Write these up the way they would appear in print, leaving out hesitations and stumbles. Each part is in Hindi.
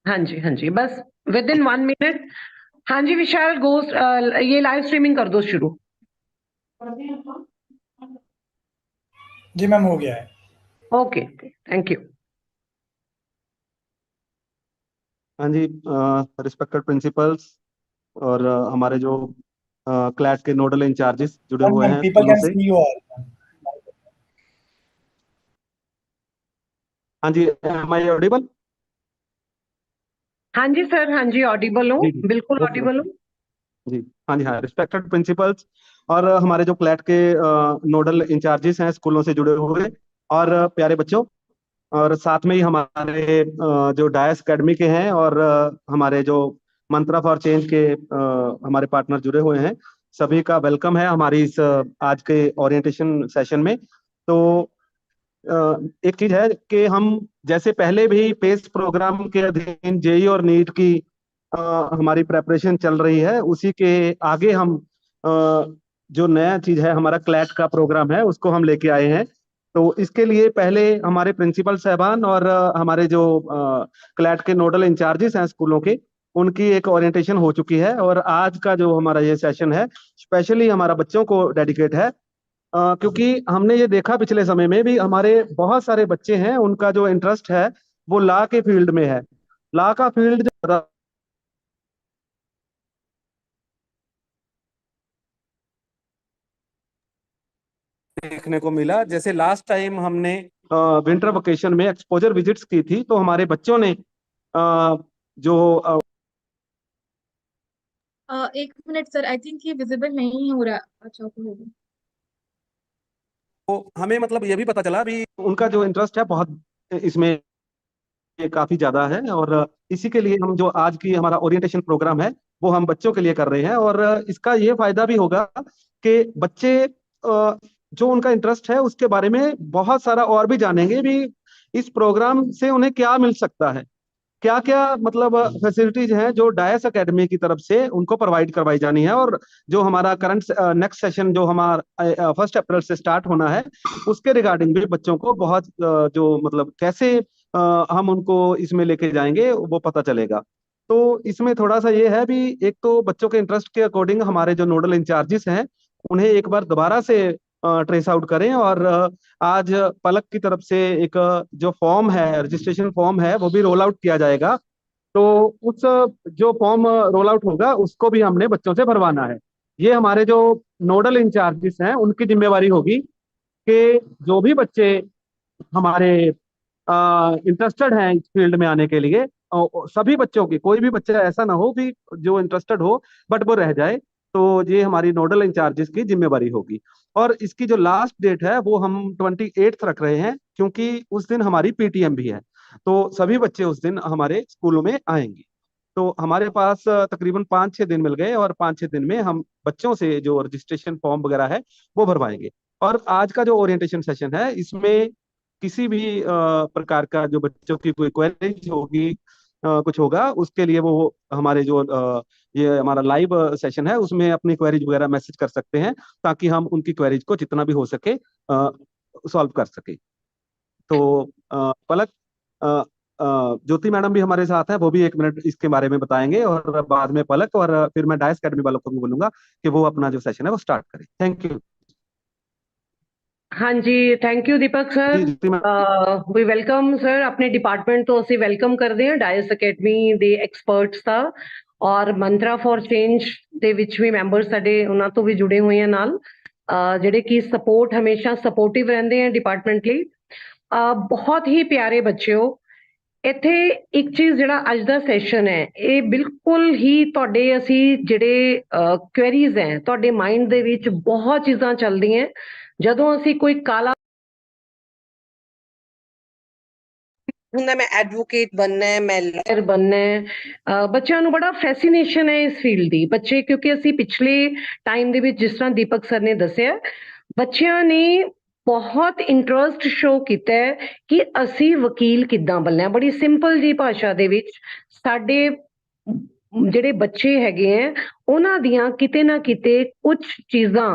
हाँ जी, हाँ जी, बस विद इन 1 मिनट। हाँ जी विशाल, गो, ये लाइव स्ट्रीमिंग कर दो शुरू। जी मैम, हो गया है। Okay, thank you. हाँ जी, रिस्पेक्टेड प्रिंसिपल्स और हमारे जो क्लैट के नोडल इंचार्जेस जुड़े हुए मैम, हैं पीपल स्कूलों can say. See you all. हाँ जी, एम आई ऑडिबल? हाँ जी सर, हाँ जी, ऑडिबल हो, जी जी। बिल्कुल ओके ऑडिबल ओके। हो। जी। हाँ जी, हाँ, रिस्पेक्टेड प्रिंसिपल्स और हमारे जो क्लैट के नोडल इंचार्जेस हैं स्कूलों से जुड़े हुए, और प्यारे बच्चों, और साथ में ही हमारे जो डायस एकेडमी के हैं, और हमारे जो मंत्रा फॉर चेंज के हमारे पार्टनर जुड़े हुए हैं, सभी का वेलकम है हमारी इस आज के ओरिएंटेशन सेशन में। तो अ, एक चीज है कि हम जैसे पहले भी पेस प्रोग्राम के अधीन जेई और नीट की अ, हमारी प्रेपरेशन चल रही है, उसी के आगे हम जो नया चीज है हमारा क्लैट का प्रोग्राम है उसको हम लेके आए हैं। तो इसके लिए पहले हमारे प्रिंसिपल साहबान और हमारे जो क्लैट के नोडल इंचार्जेस हैं स्कूलों के, उनकी एक ओरिएंटेशन हो चुकी है, और आज का जो हमारा ये सेशन है स्पेशली हमारा बच्चों को डेडिकेट है। क्योंकि हमने ये देखा पिछले समय में भी हमारे बहुत सारे बच्चे हैं, उनका जो इंटरेस्ट है वो लॉ के फील्ड में है। लॉ का फील्ड जो देखने को मिला, जैसे लास्ट टाइम हमने विंटर वेकेशन में एक्सपोजर विजिट्स की थी, तो हमारे बच्चों ने जो एक मिनट सर, आई थिंक ये विजिबल नहीं हो रहा। अच्छा, ओके, हो गया। तो हमें मतलब ये भी पता चला भी उनका जो इंटरेस्ट है बहुत इसमें काफी ज्यादा है, और इसी के लिए हम जो आज की हमारा ओरिएंटेशन प्रोग्राम है वो हम बच्चों के लिए कर रहे हैं। और इसका ये फायदा भी होगा कि बच्चे जो उनका इंटरेस्ट है उसके बारे में बहुत सारा और भी जानेंगे भी, इस प्रोग्राम से उन्हें क्या मिल सकता है, क्या क्या मतलब फैसिलिटीज हैं जो डायस एकेडमी की तरफ से उनको प्रोवाइड करवाई जानी है, और जो हमारा करंट नेक्स्ट सेशन जो हमारा 1 अप्रैल से स्टार्ट होना है उसके रिगार्डिंग भी बच्चों को बहुत जो मतलब कैसे हम उनको इसमें लेके जाएंगे वो पता चलेगा। तो इसमें थोड़ा सा ये है भी, एक तो बच्चों के इंटरेस्ट के अकॉर्डिंग हमारे जो नोडल इंचार्जेस हैं उन्हें एक बार दोबारा से ट्रेस आउट करें, और आज पलक की तरफ से एक जो फॉर्म है, रजिस्ट्रेशन फॉर्म है, वो भी रोल आउट किया जाएगा। तो उस जो फॉर्म रोल आउट होगा उसको भी हमने बच्चों से भरवाना है। ये हमारे जो नोडल इंचार्जेस हैं उनकी जिम्मेवारी होगी कि जो भी बच्चे हमारे इंटरेस्टेड हैं इस फील्ड में आने के लिए, सभी बच्चों की, कोई भी बच्चा ऐसा ना हो कि जो इंटरेस्टेड हो बट वो रह जाए, तो ये हमारी नोडल इंचार्जेस की जिम्मेवारी होगी। और इसकी जो लास्ट डेट है वो हम 28 रख रहे हैं, क्योंकि उस दिन हमारी पीटीएम भी है, तो सभी बच्चे उस दिन हमारे स्कूलों में आएंगे। तो हमारे पास तकरीबन 5-6 दिन मिल गए, और 5-6 दिन में हम बच्चों से जो रजिस्ट्रेशन फॉर्म वगैरह है वो भरवाएंगे। और आज का जो ओरिएंटेशन सेशन है इसमें किसी भी प्रकार का जो बच्चों की कोई क्वेरीज होगी, कुछ होगा, उसके लिए वो हमारे जो ये हमारा लाइव सेशन है उसमें अपनी क्वेरीज वगैरह मैसेज कर सकते हैं, ताकि हम उनकी क्वेरीज को जितना भी हो सके सॉल्व कर सके। तो पलक, अ, ज्योति मैडम भी हमारे साथ हैं, वो भी 1 मिनट इसके बारे में बताएंगे, और बाद में पलक, और फिर मैं डायस अकेडमी वालों को भी बोलूंगा कि वो अपना जो सेशन है वो स्टार्ट करें। Thank you. हाँ जी, thank you Deepak ji sir. Jyoti ma'am. We welcome sir, ਆਪਣੇ ਡਿਪਾਰਟਮੈਂਟ ਤੋਂ ਅਸੀਂ ਵੈਲਕਮ ਕਰਦੇ ਹਾਂ ਡਾਇਸ ਅਕੈਡਮੀ ਦੇ ਐਕਸਪਰਟਸ ਦਾ, ਔਰ ਮੰਤਰਾ ਫॉर ਚੇਂਜ ਦੇ ਵਿੱਚ ਵੀ ਮੈਂਬਰ ਸਾਡੇ ਉਹਨਾਂ ਤੋਂ ਵੀ ਜੁੜੇ ਹੋਏ ਆ ਨਾਲ, ਜਿਹੜੇ ਕਿ ਸਪੋਰਟ ਹਮੇਸ਼ਾ ਸਪੋਰਟਿਵ ਰਹਿੰਦੇ ਆ ਡਿਪਾਰਟਮੈਂਟ ਲਈ। ਬਹੁਤ ਹੀ ਪਿਆਰੇ ਬੱਚਿਓ, ਇੱਥੇ ਇੱਕ ਚੀਜ਼ ਜਿਹੜਾ ਅੱਜ ਦਾ ਸੈਸ਼ਨ ਹੈ ਇਹ ਬਿਲਕੁਲ ਹੀ ਤੁਹਾਡੇ ਅਸੀਂ ਜਿਹੜੇ ਕੁਐਰੀਜ਼ ਹੈ ਤੁਹਾਡੇ ਮਾਈਂਡ ਦੇ ਵਿੱਚ ਬਹੁਤ ਚੀਜ਼ਾਂ ਚੱਲਦੀਆਂ ਜਦੋਂ ਅਸੀਂ ਕੋਈ ਕਾਲਾ ਹੁੰਦਾ, ਮੈਂ ਐਡਵੋਕੇਟ बनना है, मैं ਲਾਇਰ बनना है, ਬੱਚਿਆਂ ਨੂੰ ਬੜਾ ਫੈਸੀਨੇਸ਼ਨ ਹੈ ਇਸ ਫੀਲਡ ਦੀ। ਬੱਚੇ ਕਿਉਂਕਿ ਅਸੀਂ ਪਿਛਲੇ ਟਾਈਮ ਦੇ ਵਿੱਚ ਜਿਸ ਤਰ੍ਹਾਂ ਦੀਪਕ ਸਰ ਨੇ ਦੱਸਿਆ, ਬੱਚਿਆਂ ਨੇ ਬਹੁਤ ਇੰਟਰਸਟ ਸ਼ੋ ਕੀਤਾ ਹੈ ਕਿ ਅਸੀਂ ਵਕੀਲ ਕਿੱਦਾਂ ਬਣਨਾ ਹੈ। ਬੜੀ ਸਿੰਪਲ ਜੀ ਭਾਸ਼ਾ ਦੇ ਵਿੱਚ ਸਾਡੇ ਜਿਹੜੇ ਬੱਚੇ ਹੈਗੇ ਹੈ ਉਹਨਾਂ ਦੀਆਂ ਕਿਤੇ ਨਾ ਕਿਤੇ ਕੁਝ ਚੀਜ਼ਾਂ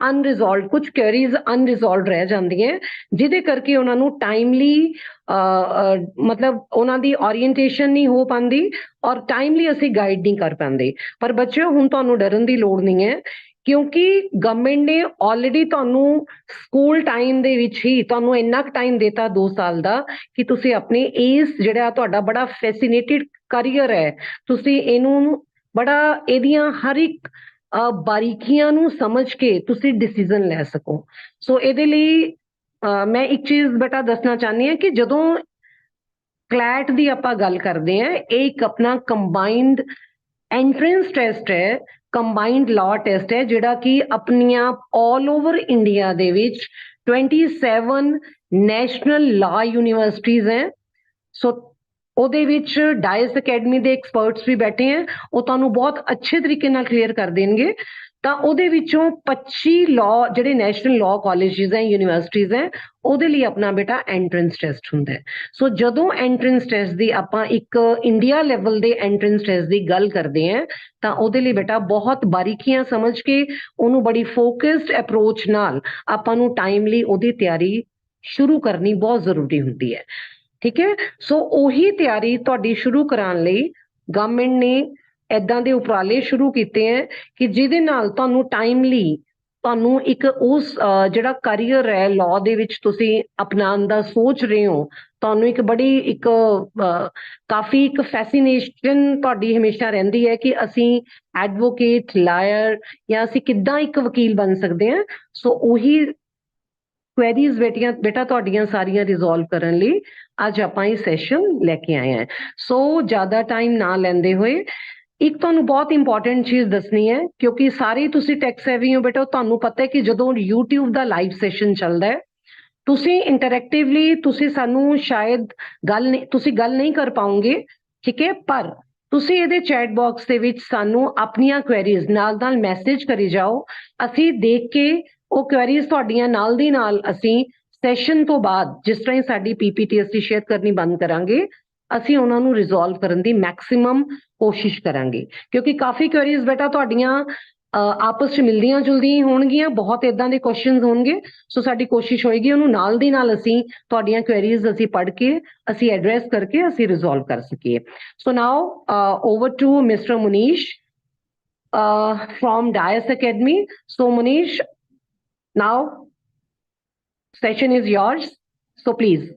ਅਨਰਿਜ਼ੋਲਵਡ, ਕੁਝ ਕੁਐਰੀਜ਼ ਅਨਰਿਜ਼ੋਲਵਡ ਰਹਿ ਜਾਂਦੀਆਂ, ਜਿਹਦੇ ਕਰਕੇ ਉਹਨਾਂ ਨੂੰ ਟਾਈਮਲੀ ਮਤਲਬ ਉਹਨਾਂ ਦੀ ਓਰੀਐਂਟੇਸ਼ਨ ਨਹੀਂ ਹੋ ਪਾਉਂਦੀ ਔਰ ਟਾਈਮਲੀ ਅਸੀਂ ਗਾਈਡ ਨਹੀਂ ਕਰ ਪਾਉਂਦੇ। ਪਰ ਬੱਚਿਓ ਹੁਣ ਤੁਹਾਨੂੰ ਡਰਨ ਦੀ ਲੋੜ ਨਹੀਂ ਹੈ, ਕਿਉਂਕਿ ਗਵਰਨਮੈਂਟ ਨੇ ਆਲਰੇਡੀ ਤੁਹਾਨੂੰ ਸਕੂਲ ਟਾਈਮ ਦੇ ਵਿੱਚ ਹੀ ਤੁਹਾਨੂੰ ਇੰਨਾ ਕੁ ਟਾਈਮ ਦਿੱਤਾ 2 ਸਾਲ ਦਾ ਕਿ ਤੁਸੀਂ ਆਪਣੇ ਇਸ ਜਿਹੜਾ ਤੁਹਾਡਾ ਬੜਾ ਫੈਸੀਨੇਟਿਡ ਕਰੀਅਰ ਹੈ, ਤੁਸੀਂ ਇਹਨੂੰ ਬੜਾ ਇਹਦੀਆਂ ਹਰ ਇੱਕ ਬਾਰੀਕੀਆਂ ਨੂੰ ਸਮਝ ਕੇ ਤੁਸੀਂ ਡਿਸੀਜ਼ਨ ਲੈ ਸਕੋ। ਸੋ ਇਹਦੇ ਲਈ ਮੈਂ ਇੱਕ ਚੀਜ਼ ਬੇਟਾ ਦੱਸਣਾ ਚਾਹੁੰਦੀ ਹਾਂ ਕਿ ਜਦੋਂ ਕਲੈਟ ਦੀ ਆਪਾਂ ਗੱਲ ਕਰਦੇ ਹਾਂ, ਇਹ ਇੱਕ ਆਪਣਾ ਕੰਬਾਈਨਡ ਐਂਟਰੈਂਸ ਟੈਸਟ ਹੈ, ਕੰਬਾਈਨਡ ਲਾਅ ਟੈਸਟ ਹੈ, ਜਿਹੜਾ ਕਿ ਆਪਣੀਆਂ ਆਲ ਓਵਰ ਇੰਡੀਆ ਦੇ ਵਿੱਚ 27 ਨੈਸ਼ਨਲ ਲਾਅ ਯੂਨੀਵਰਸਿਟੀਜ਼ ਹੈ। ਸੋ ਉਹਦੇ ਵਿੱਚ ਡਾਇਸ ਅਕੈਡਮੀ ਦੇ ਐਕਸਪਰਟਸ ਵੀ ਬੈਠੇ ਹੈ, ਉਹ ਤੁਹਾਨੂੰ ਬਹੁਤ ਅੱਛੇ ਤਰੀਕੇ ਨਾਲ ਕਲੀਅਰ ਕਰ ਦੇਣਗੇ। ਤਾਂ ਉਹਦੇ ਵਿੱਚੋਂ 25 ਲਾਅ ਜਿਹੜੇ ਨੈਸ਼ਨਲ ਲਾਅ ਕਾਲਜਿਸ ਹੈ, ਯੂਨੀਵਰਸਿਟੀਜ਼ ਹੈ, ਉਹਦੇ ਲਈ ਆਪਣਾ ਬੇਟਾ ਐਂਟਰੈਂਸ ਟੈਸਟ ਹੁੰਦਾ ਹੈ। ਸੋ ਜਦੋਂ ਐਂਟਰੈਂਸ ਟੈਸਟ ਦੀ ਆਪਾਂ ਇੱਕ ਇੰਡੀਆ ਲੈਵਲ ਦੇ ਐਂਟਰੈਂਸ ਟੈਸਟ ਦੀ ਗੱਲ ਕਰਦੇ ਹਾਂ, ਤਾਂ ਉਹਦੇ ਲਈ ਬੇਟਾ ਬਹੁਤ ਬਾਰੀਕੀਆਂ ਸਮਝ ਕੇ ਉਹਨੂੰ ਬੜੀ ਫੋਕਸਡ ਅਪਰੋਚ ਨਾਲ ਆਪਾਂ ਨੂੰ ਟਾਈਮਲੀ ਉਹਦੀ ਤਿਆਰੀ ਸ਼ੁਰੂ ਕਰਨੀ ਬਹੁਤ ਜ਼ਰੂਰੀ ਹੁੰਦੀ ਹੈ। ਠੀਕ ਹੈ, ਸੋ ਉਹੀ ਤਿਆਰੀ ਤੁਹਾਡੀ ਸ਼ੁਰੂ ਕਰਾਉਣ ਲਈ ਗਵਰਨਮੈਂਟ ਨੇ ਏਦਾਂ ਦੇ ਉਪਰਾਲੇ ਸ਼ੁਰੂ ਕੀਤੇ ਹੈ ਕਿ ਜਿਹਦੇ ਨਾਲ ਤੁਹਾਨੂੰ ਟਾਈਮਲੀ ਤੁਹਾਨੂੰ ਇੱਕ ਉਸ ਜਿਹੜਾ ਕਰੀਅਰ ਹੈ ਲਾਅ ਦੇ ਵਿੱਚ ਤੁਸੀਂ ਅਪਣਾਉਣ ਦਾ ਸੋਚ ਰਹੇ ਹੋ, ਤੁਹਾਨੂੰ ਇੱਕ ਬੜੀ ਇੱਕ ਕਾਫੀ ਇੱਕ ਫੈਸੀਨੇਸ਼ਨ ਤੁਹਾਡੀ ਹਮੇਸ਼ਾ ਰਹਿੰਦੀ ਹੈ ਕਿ ਅਸੀਂ ਐਡਵੋਕੇਟ, ਲਾਇਰ ਜਾਂ ਅਸੀਂ ਕਿੱਦਾਂ ਇੱਕ ਵਕੀਲ ਬਣ ਸਕਦੇ ਹਾਂ। ਸੋ ਉਹੀ ਕੁਐਰੀਜ਼ ਬੇਟਾ ਤੁਹਾਡੀਆਂ ਸਾਰੀਆਂ ਰਿਜ਼ੋਲਵ ਕਰਨ ਲਈ ਅੱਜ ਆਪਾਂ ਇਹ ਸੈਸ਼ਨ ਲੈ ਕੇ ਆਏ ਹਾਂ। ਸੋ ਜ਼ਿਆਦਾ ਟਾਈਮ ਨਾ ਲੈਂਦੇ ਹੋਏ ਇੱਕ ਤੁਹਾਨੂੰ ਬਹੁਤ ਇੰਪੋਰਟੈਂਟ ਚੀਜ਼ ਦੱਸਣੀ ਹੈ, ਕਿਉਂਕਿ ਸਾਰੇ ਤੁਸੀਂ ਟੈਕ ਸੇਵੀ ਹੋ ਬੇਟਾ, ਤੁਹਾਨੂੰ ਪਤਾ ਹੈ ਕਿ ਜਦੋਂ YouTube ਦਾ ਲਾਈਵ ਸੈਸ਼ਨ ਚੱਲਦਾ ਹੈ, ਤੁਸੀਂ ਇੰਟਰੈਕਟਿਵਲੀ ਤੁਸੀਂ ਸਾਨੂੰ ਸ਼ਾਇਦ ਤੁਸੀਂ ਗੱਲ ਨਹੀਂ ਕਰ ਪਾਓਗੇ, ਠੀਕ ਹੈ, ਪਰ ਤੁਸੀਂ ਇਹਦੇ ਚੈਟ ਬਾਕਸ ਦੇ ਵਿੱਚ ਸਾਨੂੰ ਆਪਣੀਆਂ ਕੁਐਰੀਜ਼ ਨਾਲ ਮੈਸੇਜ ਕਰੀ ਜਾਓ। ਅਸੀਂ ਦੇਖ ਕੇ ਉਹ ਕੁਐਰੀਜ਼ ਤੁਹਾਡੀਆਂ ਨਾਲ ਦੀ ਨਾਲ ਅਸੀਂ ਸੈਸ਼ਨ ਤੋਂ ਬਾਅਦ ਜਿਸ ਤਰ੍ਹਾਂ ਹੀ ਸਾਡੀ ਪੀਪੀਟੀ ਅਸੀਂ ਸ਼ੇਅਰ ਕਰਨੀ ਬੰਦ ਕਰਾਂਗੇ, ਅਸੀਂ ਉਹਨਾਂ ਨੂੰ ਰਿਜ਼ੋਲਵ ਕਰਨ ਦੀ ਮੈਕਸਿਮਮ ਕੋਸ਼ਿਸ਼ ਕਰਾਂਗੇ, ਕਿਉਂਕਿ ਕਾਫੀ ਕੁਐਰੀਜ਼ ਬੇਟਾ ਤੁਹਾਡੀਆਂ ਆਪਸ 'ਚ ਮਿਲਦੀਆਂ ਜੁਲਦੀਆਂ ਹੀ ਹੋਣਗੀਆਂ, ਬਹੁਤ ਇਦਾਂ ਦੇ ਕੁਐਸਚਨਸ ਹੋਣਗੇ। ਸੋ ਸਾਡੀ ਕੋਸ਼ਿਸ਼ ਹੋਏਗੀ ਉਹਨੂੰ ਨਾਲ ਦੀ ਨਾਲ ਅਸੀਂ ਤੁਹਾਡੀਆਂ ਕੁਐਰੀਜ਼ ਅਸੀਂ ਪੜ੍ਹ ਕੇ ਅਸੀਂ ਐਡਰੈਸ ਕਰਕੇ ਅਸੀਂ ਰਿਜ਼ੋਲਵ ਕਰ ਸਕੀਏ। So now over to mister Munish from Dias Academy. So Munish, now session is yours. So please.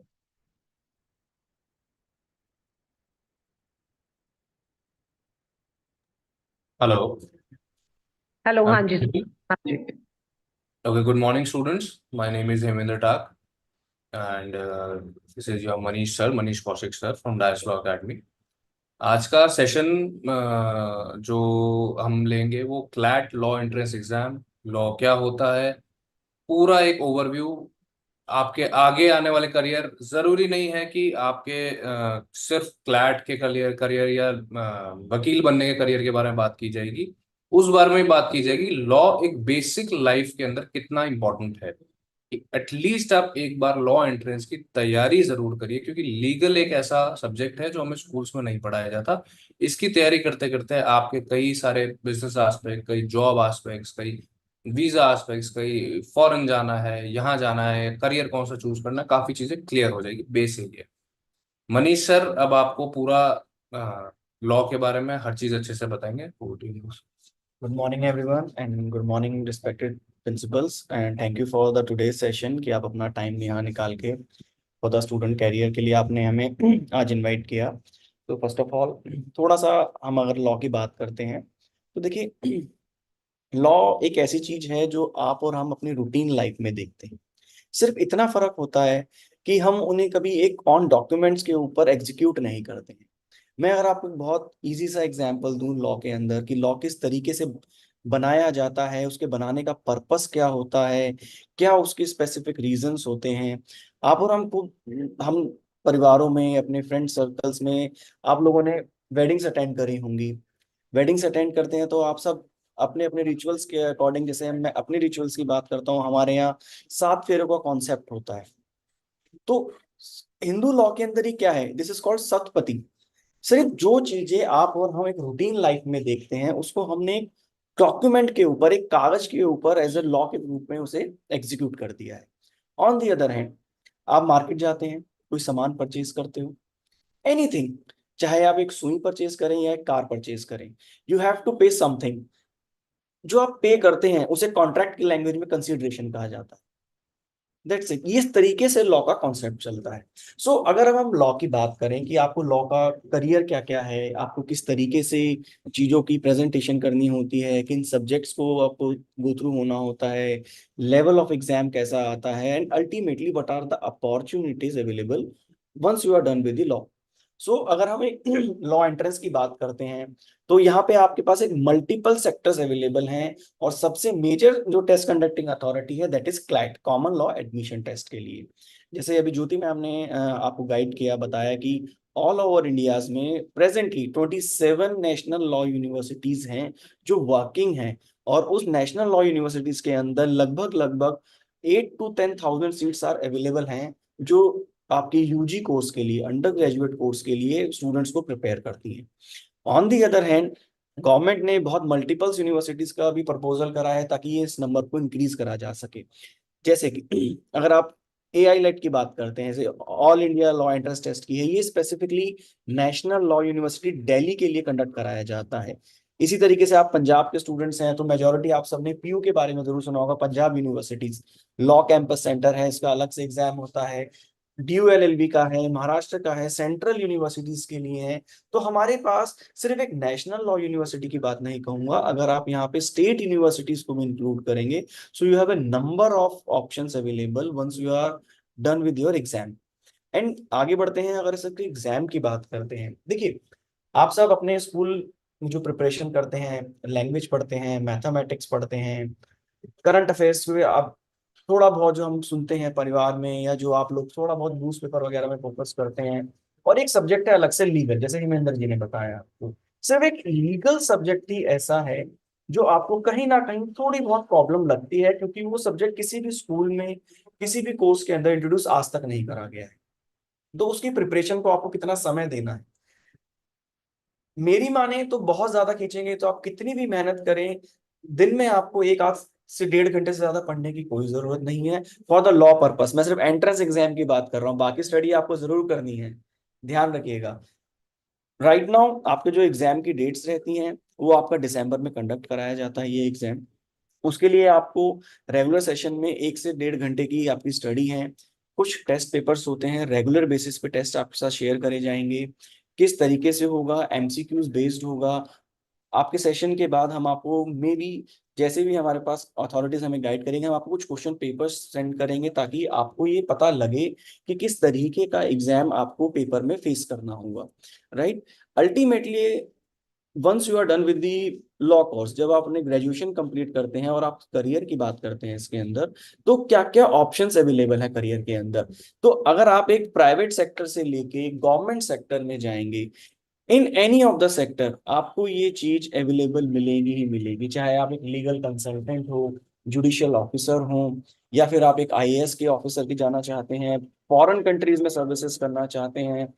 Hello. Hello, I'm Hanji. Shruti. Hanji. Okay, good morning, students. My name is Hemendra Tak, and this is your Manish sir, Manish Kaushik sir from Dias Law Academy. आज का सेशन जो हम लेंगे वो CLAT law entrance exam, law क्या होता है, पूरा एक ओवरव्यू। आपके आगे आने वाले करियर, जरूरी नहीं है कि आपके सिर्फ क्लैट के करियर या वकील बनने के करियर के बारे में बात की जाएगी, उस बारे में बात की जाएगी लॉ एक बेसिक लाइफ के अंदर कितना इंपॉर्टेंट है। एटलीस्ट आप एक बार लॉ एंट्रेंस की तैयारी जरूर करिए, क्योंकि लीगल एक ऐसा सब्जेक्ट है जो हमें स्कूल्स में नहीं पढ़ाया जाता। इसकी तैयारी करते करते आपके कई सारे बिजनेस एस्पेक्ट, कई जॉब एस्पेक्ट्स, कई वीजा एस्पेक्ट्स, कई फॉरेन जाना है, यहाँ जाना है, करियर कौन सा चूज करना है, काफी चीजें क्लियर हो जाएगी बेसिक है। मनीष सर अब आपको पूरा लॉ के बारे में हर चीज अच्छे से बताएंगे। Good morning everyone and good morning respected principals and thank you for the today's session कि आप अपना टाइम यहाँ निकाल के for the student career के लिए आपने हमें आज इनवाइट किया। तो फर्स्ट ऑफ ऑल थोड़ा सा हम अगर लॉ की बात करते हैं तो देखिए लॉ एक ऐसी चीज है जो आप और हम अपनी रूटीन लाइफ में देखते हैं। सिर्फ इतना फर्क होता है कि हम उन्हें कभी एक ऑन डॉक्यूमेंट्स के ऊपर एग्जीक्यूट नहीं करते हैं। मैं अगर आपको एक बहुत इजी सा एग्जांपल दूं लॉ के अंदर कि लॉ किस तरीके से बनाया जाता है, उसके बनाने का पर्पस क्या होता है, क्या उसके स्पेसिफिक रीजंस होते हैं। आप और हम परिवारों में, अपने फ्रेंड सर्कल्स में आप लोगों ने वेडिंग्स अटेंड करी होंगी। वेडिंग्स अटेंड करते हैं तो आप सब अपने अपने रिचुअल्स के अकॉर्डिंग, जैसे मैं अपने रिचुअल्स की बात करता हूँ, हमारे यहाँ 7 फेरों का कॉन्सेप्ट होता है। तो हिंदू लॉ के अंदर ही क्या है, दिस इज कॉल्ड सतपति। सिर्फ जो चीजें आप और हम एक रूटीन लाइफ में देखते हैं उसको हमने डॉक्यूमेंट के ऊपर, एक कागज के ऊपर एज ए लॉ के रूप में उसे एग्जीक्यूट कर दिया है। ऑन दी अदर हैंड आप मार्केट जाते हैं कोई सामान परचेज करते हो, एनीथिंग, चाहे आप एक सुई परचेज करें या एक कार परचेज करें, यू हैव टू पे समथिंग। जो आप पे करते हैं उसे कॉन्ट्रैक्ट की लैंग्वेज में कंसिडरेशन कहा जाता है। That's it. इस तरीके से लॉ का कॉन्सेप्ट चलता है। सो अगर अब हम लॉ की बात करें कि आपको लॉ का करियर क्या क्या है, आपको किस तरीके से चीजों की प्रेजेंटेशन करनी होती है, किन सब्जेक्ट्स को आपको गो थ्रू होना होता है, लेवल ऑफ एग्जाम कैसा आता है, and ultimately what are the opportunities available once you are done with the law. So अगर हम एक लॉ एंट्रेंस की बात करते हैं तो यहाँ पे आपके पास एक मल्टीपल सेक्टर्स अवेलेबल हैं, और सबसे मेजर जो टेस्ट कंडक्टिंग अथॉरिटी है that is CLAT, common law admission test के लिए। जैसे अभी ज्योति मैम ने आपको गाइड किया, बताया कि ऑल ओवर इंडियाज में प्रेजेंटली 27 नेशनल लॉ यूनिवर्सिटीज हैं जो वर्किंग हैं, और उस नेशनल लॉ यूनिवर्सिटीज के अंदर लगभग लगभग 8 to 10,000 सीट्स आर अवेलेबल हैं, जो आपके यूजी कोर्स के लिए, अंडर ग्रेजुएट कोर्स के लिए स्टूडेंट्स को प्रिपेयर करती हैं। On the other hand government ने बहुत मल्टीपल्स यूनिवर्सिटीज का भी प्रपोजल करा है ताकि ये इस नंबर को इंक्रीज करा जा सके। जैसे कि अगर आप AI लेट की बात करते हैं, जैसे all India law entrance test की है, ये specifically national law university Delhi के लिए कंडक्ट कराया जाता है। इसी तरीके से आप पंजाब के स्टूडेंट्स हैं तो मेजोरिटी आप सबने PU के बारे में जरूर सुना होगा, Punjab universities law campus centre है, इसका अलग से एग्जाम होता है। DULLB का है, महाराष्ट्र का है, सेंट्रल यूनिवर्सिटीज के लिए है। तो हमारे पास सिर्फ एक नेशनल लॉ यूनिवर्सिटी की बात नहीं कहूंगा, अगर आप यहाँ पे स्टेट यूनिवर्सिटीज को भी इंक्लूड करेंगे, so you have a number of options available once you are done with your exam. And आगे बढ़ते हैं, अगर इसके एग्जाम की बात करते हैं, देखिए आप सब अपने स्कूल में जो प्रिपरेशन करते हैं, लैंग्वेज पढ़ते हैं, मैथमेटिक्स पढ़ते हैं, करंट अफेयर्स में आप थोड़ा बहुत जो हम सुनते हैं परिवार में, या जो आप लोग थोड़ा बहुत न्यूज़पेपर वगैरह में फोकस करते हैं, और एक सब्जेक्ट है अलग से लीगल, जैसे हिमेंद्र जी ने बताया आपको, सिर्फ एक लीगल सब्जेक्ट ही ऐसा है जो आपको कहीं ना कहीं थोड़ी बहुत प्रॉब्लम लगती है, क्योंकि वो सब्जेक्ट किसी भी स्कूल में, किसी भी कोर्स के अंदर इंट्रोड्यूस आज तक नहीं करा गया है। तो उसकी प्रिपरेशन को आपको कितना समय देना है, मेरी माने तो बहुत ज्यादा खींचेंगे तो आप कितनी भी मेहनत करें, दिन में आपको 1 से 1.5 घंटे से ज्यादा पढ़ने की कोई जरूरत नहीं है फॉर द लॉ पर्पस। मैं सिर्फ एंट्रेंस एग्जाम की बात कर रहा हूँ, बाकी स्टडी आपको जरूर करनी है, ध्यान रखिएगा। राइट नाउ आपके जो एग्जाम की डेट्स रहती हैं वो आपका दिसंबर में कंडक्ट कराया जाता है ये एग्जाम। उसके लिए आपको रेगुलर सेशन में 1 से 1.5 घंटे की आपकी स्टडी है। कुछ टेस्ट पेपर्स होते हैं, रेगुलर बेसिस पे टेस्ट आपके साथ शेयर करे जाएंगे। किस तरीके से होगा, MCQs बेस्ड होगा। आपके सेशन के बाद हम आपको मे बी, जैसे भी हमारे पास अथॉरिटीज हमें गाइड करेंगे, हम आपको कुछ क्वेश्चन पेपर्स सेंड करेंगे ताकि आपको ये पता लगे कि किस तरीके का एग्जाम आपको पेपर में फेस करना होगा, right. Ultimately once you are done with the law course, जब आप अपने ग्रेजुएशन कंप्लीट करते हैं और आप करियर की बात करते हैं इसके अंदर, तो क्या क्या ऑप्शंस अवेलेबल है करियर के अंदर। तो अगर आप एक प्राइवेट सेक्टर से लेके गवर्नमेंट सेक्टर में जाएंगे, in any of the sector आपको ये चीज अवेलेबल मिलेगी ही मिलेगी, चाहे आप एक लीगल कंसल्टेंट हो, जुडिशियल ऑफिसर हो, या फिर आप एक IAS के ऑफिसर की जाना चाहते हैं, फॉरेन कंट्रीज में सर्विसेज करना चाहते हैं,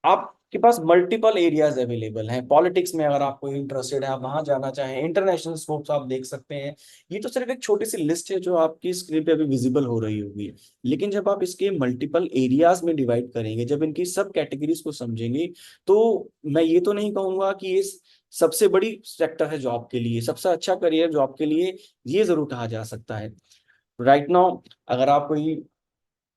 आपके पास मल्टीपल एरियाज अवेलेबल हैं। पॉलिटिक्स में अगर आपको इंटरेस्टेड है, आप वहां जाना चाहें, इंटरनेशनल स्कोप्स आप देख सकते हैं। ये तो सिर्फ एक छोटी सी लिस्ट है जो आपकी स्क्रीन पे अभी विजिबल हो रही होगी, लेकिन जब आप इसके मल्टीपल एरियाज में डिवाइड करेंगे, जब इनकी सब कैटेगरीज को समझेंगे, तो मैं ये तो नहीं कहूंगा कि ये सबसे बड़ी सेक्टर है जॉब के लिए, सबसे अच्छा करियर जॉब के लिए ये जरूर कहा जा सकता है। राइट नाउ अगर आप कोई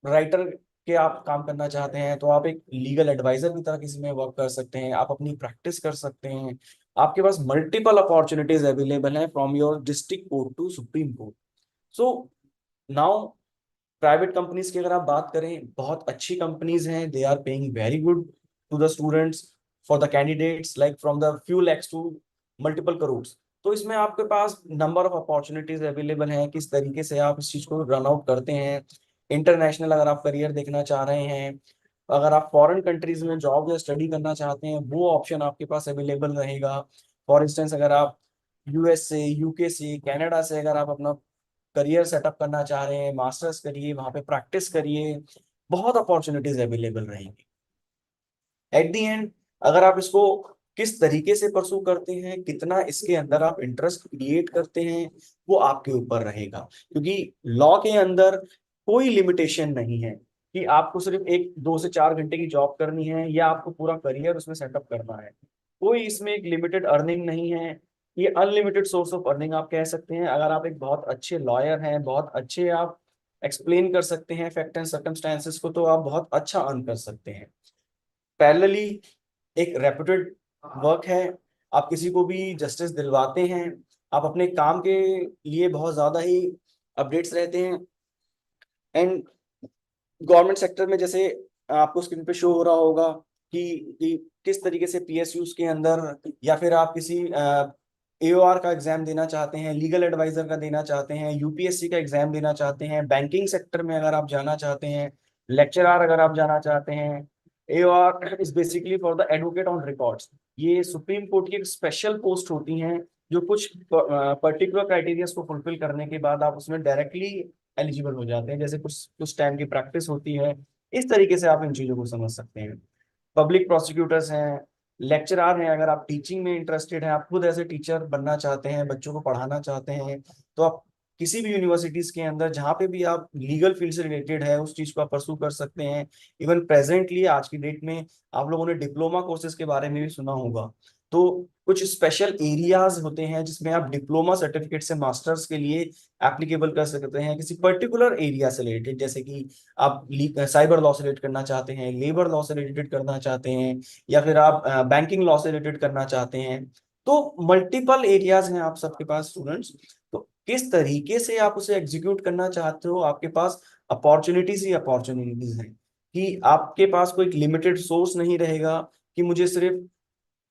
राइटर के आप काम करना चाहते हैं तो आप एक लीगल एडवाइजर की तरह किसी में वर्क कर सकते हैं, आप अपनी प्रैक्टिस कर सकते हैं। आपके पास मल्टीपल अपॉर्चुनिटीज अवेलेबल हैं from your district court to supreme court. So now private companies की अगर आप बात करें, बहुत अच्छी कंपनीज हैं, they are paying very good to the students for the candidates, like from the few lakhs to multiple crore. तो इसमें आपके पास नंबर ऑफ अपॉर्चुनिटीज अवेलेबल हैं, किस तरीके से आप इस चीज को रन आउट करते हैं। इंटरनेशनल अगर आप करियर देखना चाह रहे हैं, अगर आप फॉरेन कंट्रीज में जॉब या स्टडी करना चाहते हैं, वो ऑप्शन आपके पास अवेलेबल रहेगा। फॉर इंस्टेंस अगर आप US से, UK से, कनाडा से अगर आप अपना करियर सेटअप करना चाह रहे हैं, मास्टर्स करिए, वहां पे प्रैक्टिस करिए, बहुत अपॉर्चुनिटीज अवेलेबल रहेंगी। एट दी एंड अगर आप इसको किस तरीके से परसू करते हैं, कितना इसके अंदर आप इंटरेस्ट क्रिएट करते हैं, वो आपके ऊपर रहेगा, क्योंकि लॉ के अंदर कोई लिमिटेशन नहीं है कि आपको सिर्फ 1 2 से 4 घंटे की जॉब करनी है या आपको पूरा करियर उसमें सेटअप करना है। कोई इसमें एक लिमिटेड अर्निंग नहीं है, ये अनलिमिटेड सोर्स ऑफ अर्निंग आप कह सकते हैं। अगर आप एक बहुत अच्छे लॉयर हैं, बहुत अच्छे आप एक्सप्लेन कर सकते हैं फैक्ट एंड सर्कमस्टांसेस को, तो आप बहुत अच्छा अर्न कर सकते हैं। पैरेलली एक रेपुटेड वर्क है, आप किसी को भी जस्टिस दिलवाते हैं, आप अपने काम के लिए बहुत ज्यादा ही अपडेट्स रहते हैं। एंड गवर्नमेंट सेक्टर में जैसे आपको स्क्रीन पे शो हो रहा होगा कि किस तरीके से पीएसयूज के अंदर, या फिर आप किसी एओआर का एग्जाम देना चाहते हैं, लीगल एडवाइजर का देना चाहते हैं, यूपीएससी का एग्जाम देना चाहते हैं, बैंकिंग सेक्टर में अगर आप जाना चाहते हैं, लेक्चरर अगर आप जाना चाहते हैं। AOR is basically for the advocate on records. ये सुप्रीम कोर्ट की एक स्पेशल पोस्ट होती हैं जो कुछ पर्टिकुलर क्राइटेरियाज को फुलफिल करने के बाद आप उसमें डायरेक्टली एलिजिबल हो जाते हैं। जैसे कुछ टाइम की प्रैक्टिस होती है, इस तरीके से आप इन चीजों को समझ सकते हैं। पब्लिक प्रोसिक्यूटर्स हैं, लेक्चरर हैं, अगर आप टीचिंग में इंटरेस्टेड हैं, आप खुद ऐसे टीचर बनना चाहते हैं, बच्चों को पढ़ाना चाहते हैं, तो आप किसी भी यूनिवर्सिटीज के अंदर जहाँ पे भी आप लीगल फील्ड से रिलेटेड है उस चीज को आप परसू कर सकते हैं। इवन प्रेजेंटली आज की डेट में आप लोगों ने डिप्लोमा कोर्सेज के बारे में भी सुना होगा, तो कुछ स्पेशल एरियाज होते हैं जिसमें आप डिप्लोमा सर्टिफिकेट से मास्टर्स के लिए एप्लीकेबल कर सकते हैं किसी पर्टिकुलर एरिया से रिलेटेड। जैसे कि आप साइबर लॉ से रिलेटेड करना चाहते हैं, लेबर लॉ से रिलेटेड करना चाहते हैं, या फिर आप बैंकिंग लॉ से रिलेटेड करना चाहते हैं। तो मल्टीपल एरियाज हैं आप सबके पास स्टूडेंट्स। तो किस तरीके से आप उसे एग्जीक्यूट करना चाहते हो, आपके पास अपॉर्चुनिटीज ही अपॉर्चुनिटीज हैं कि आपके पास कोई लिमिटेड सोर्स नहीं रहेगा कि मुझे सिर्फ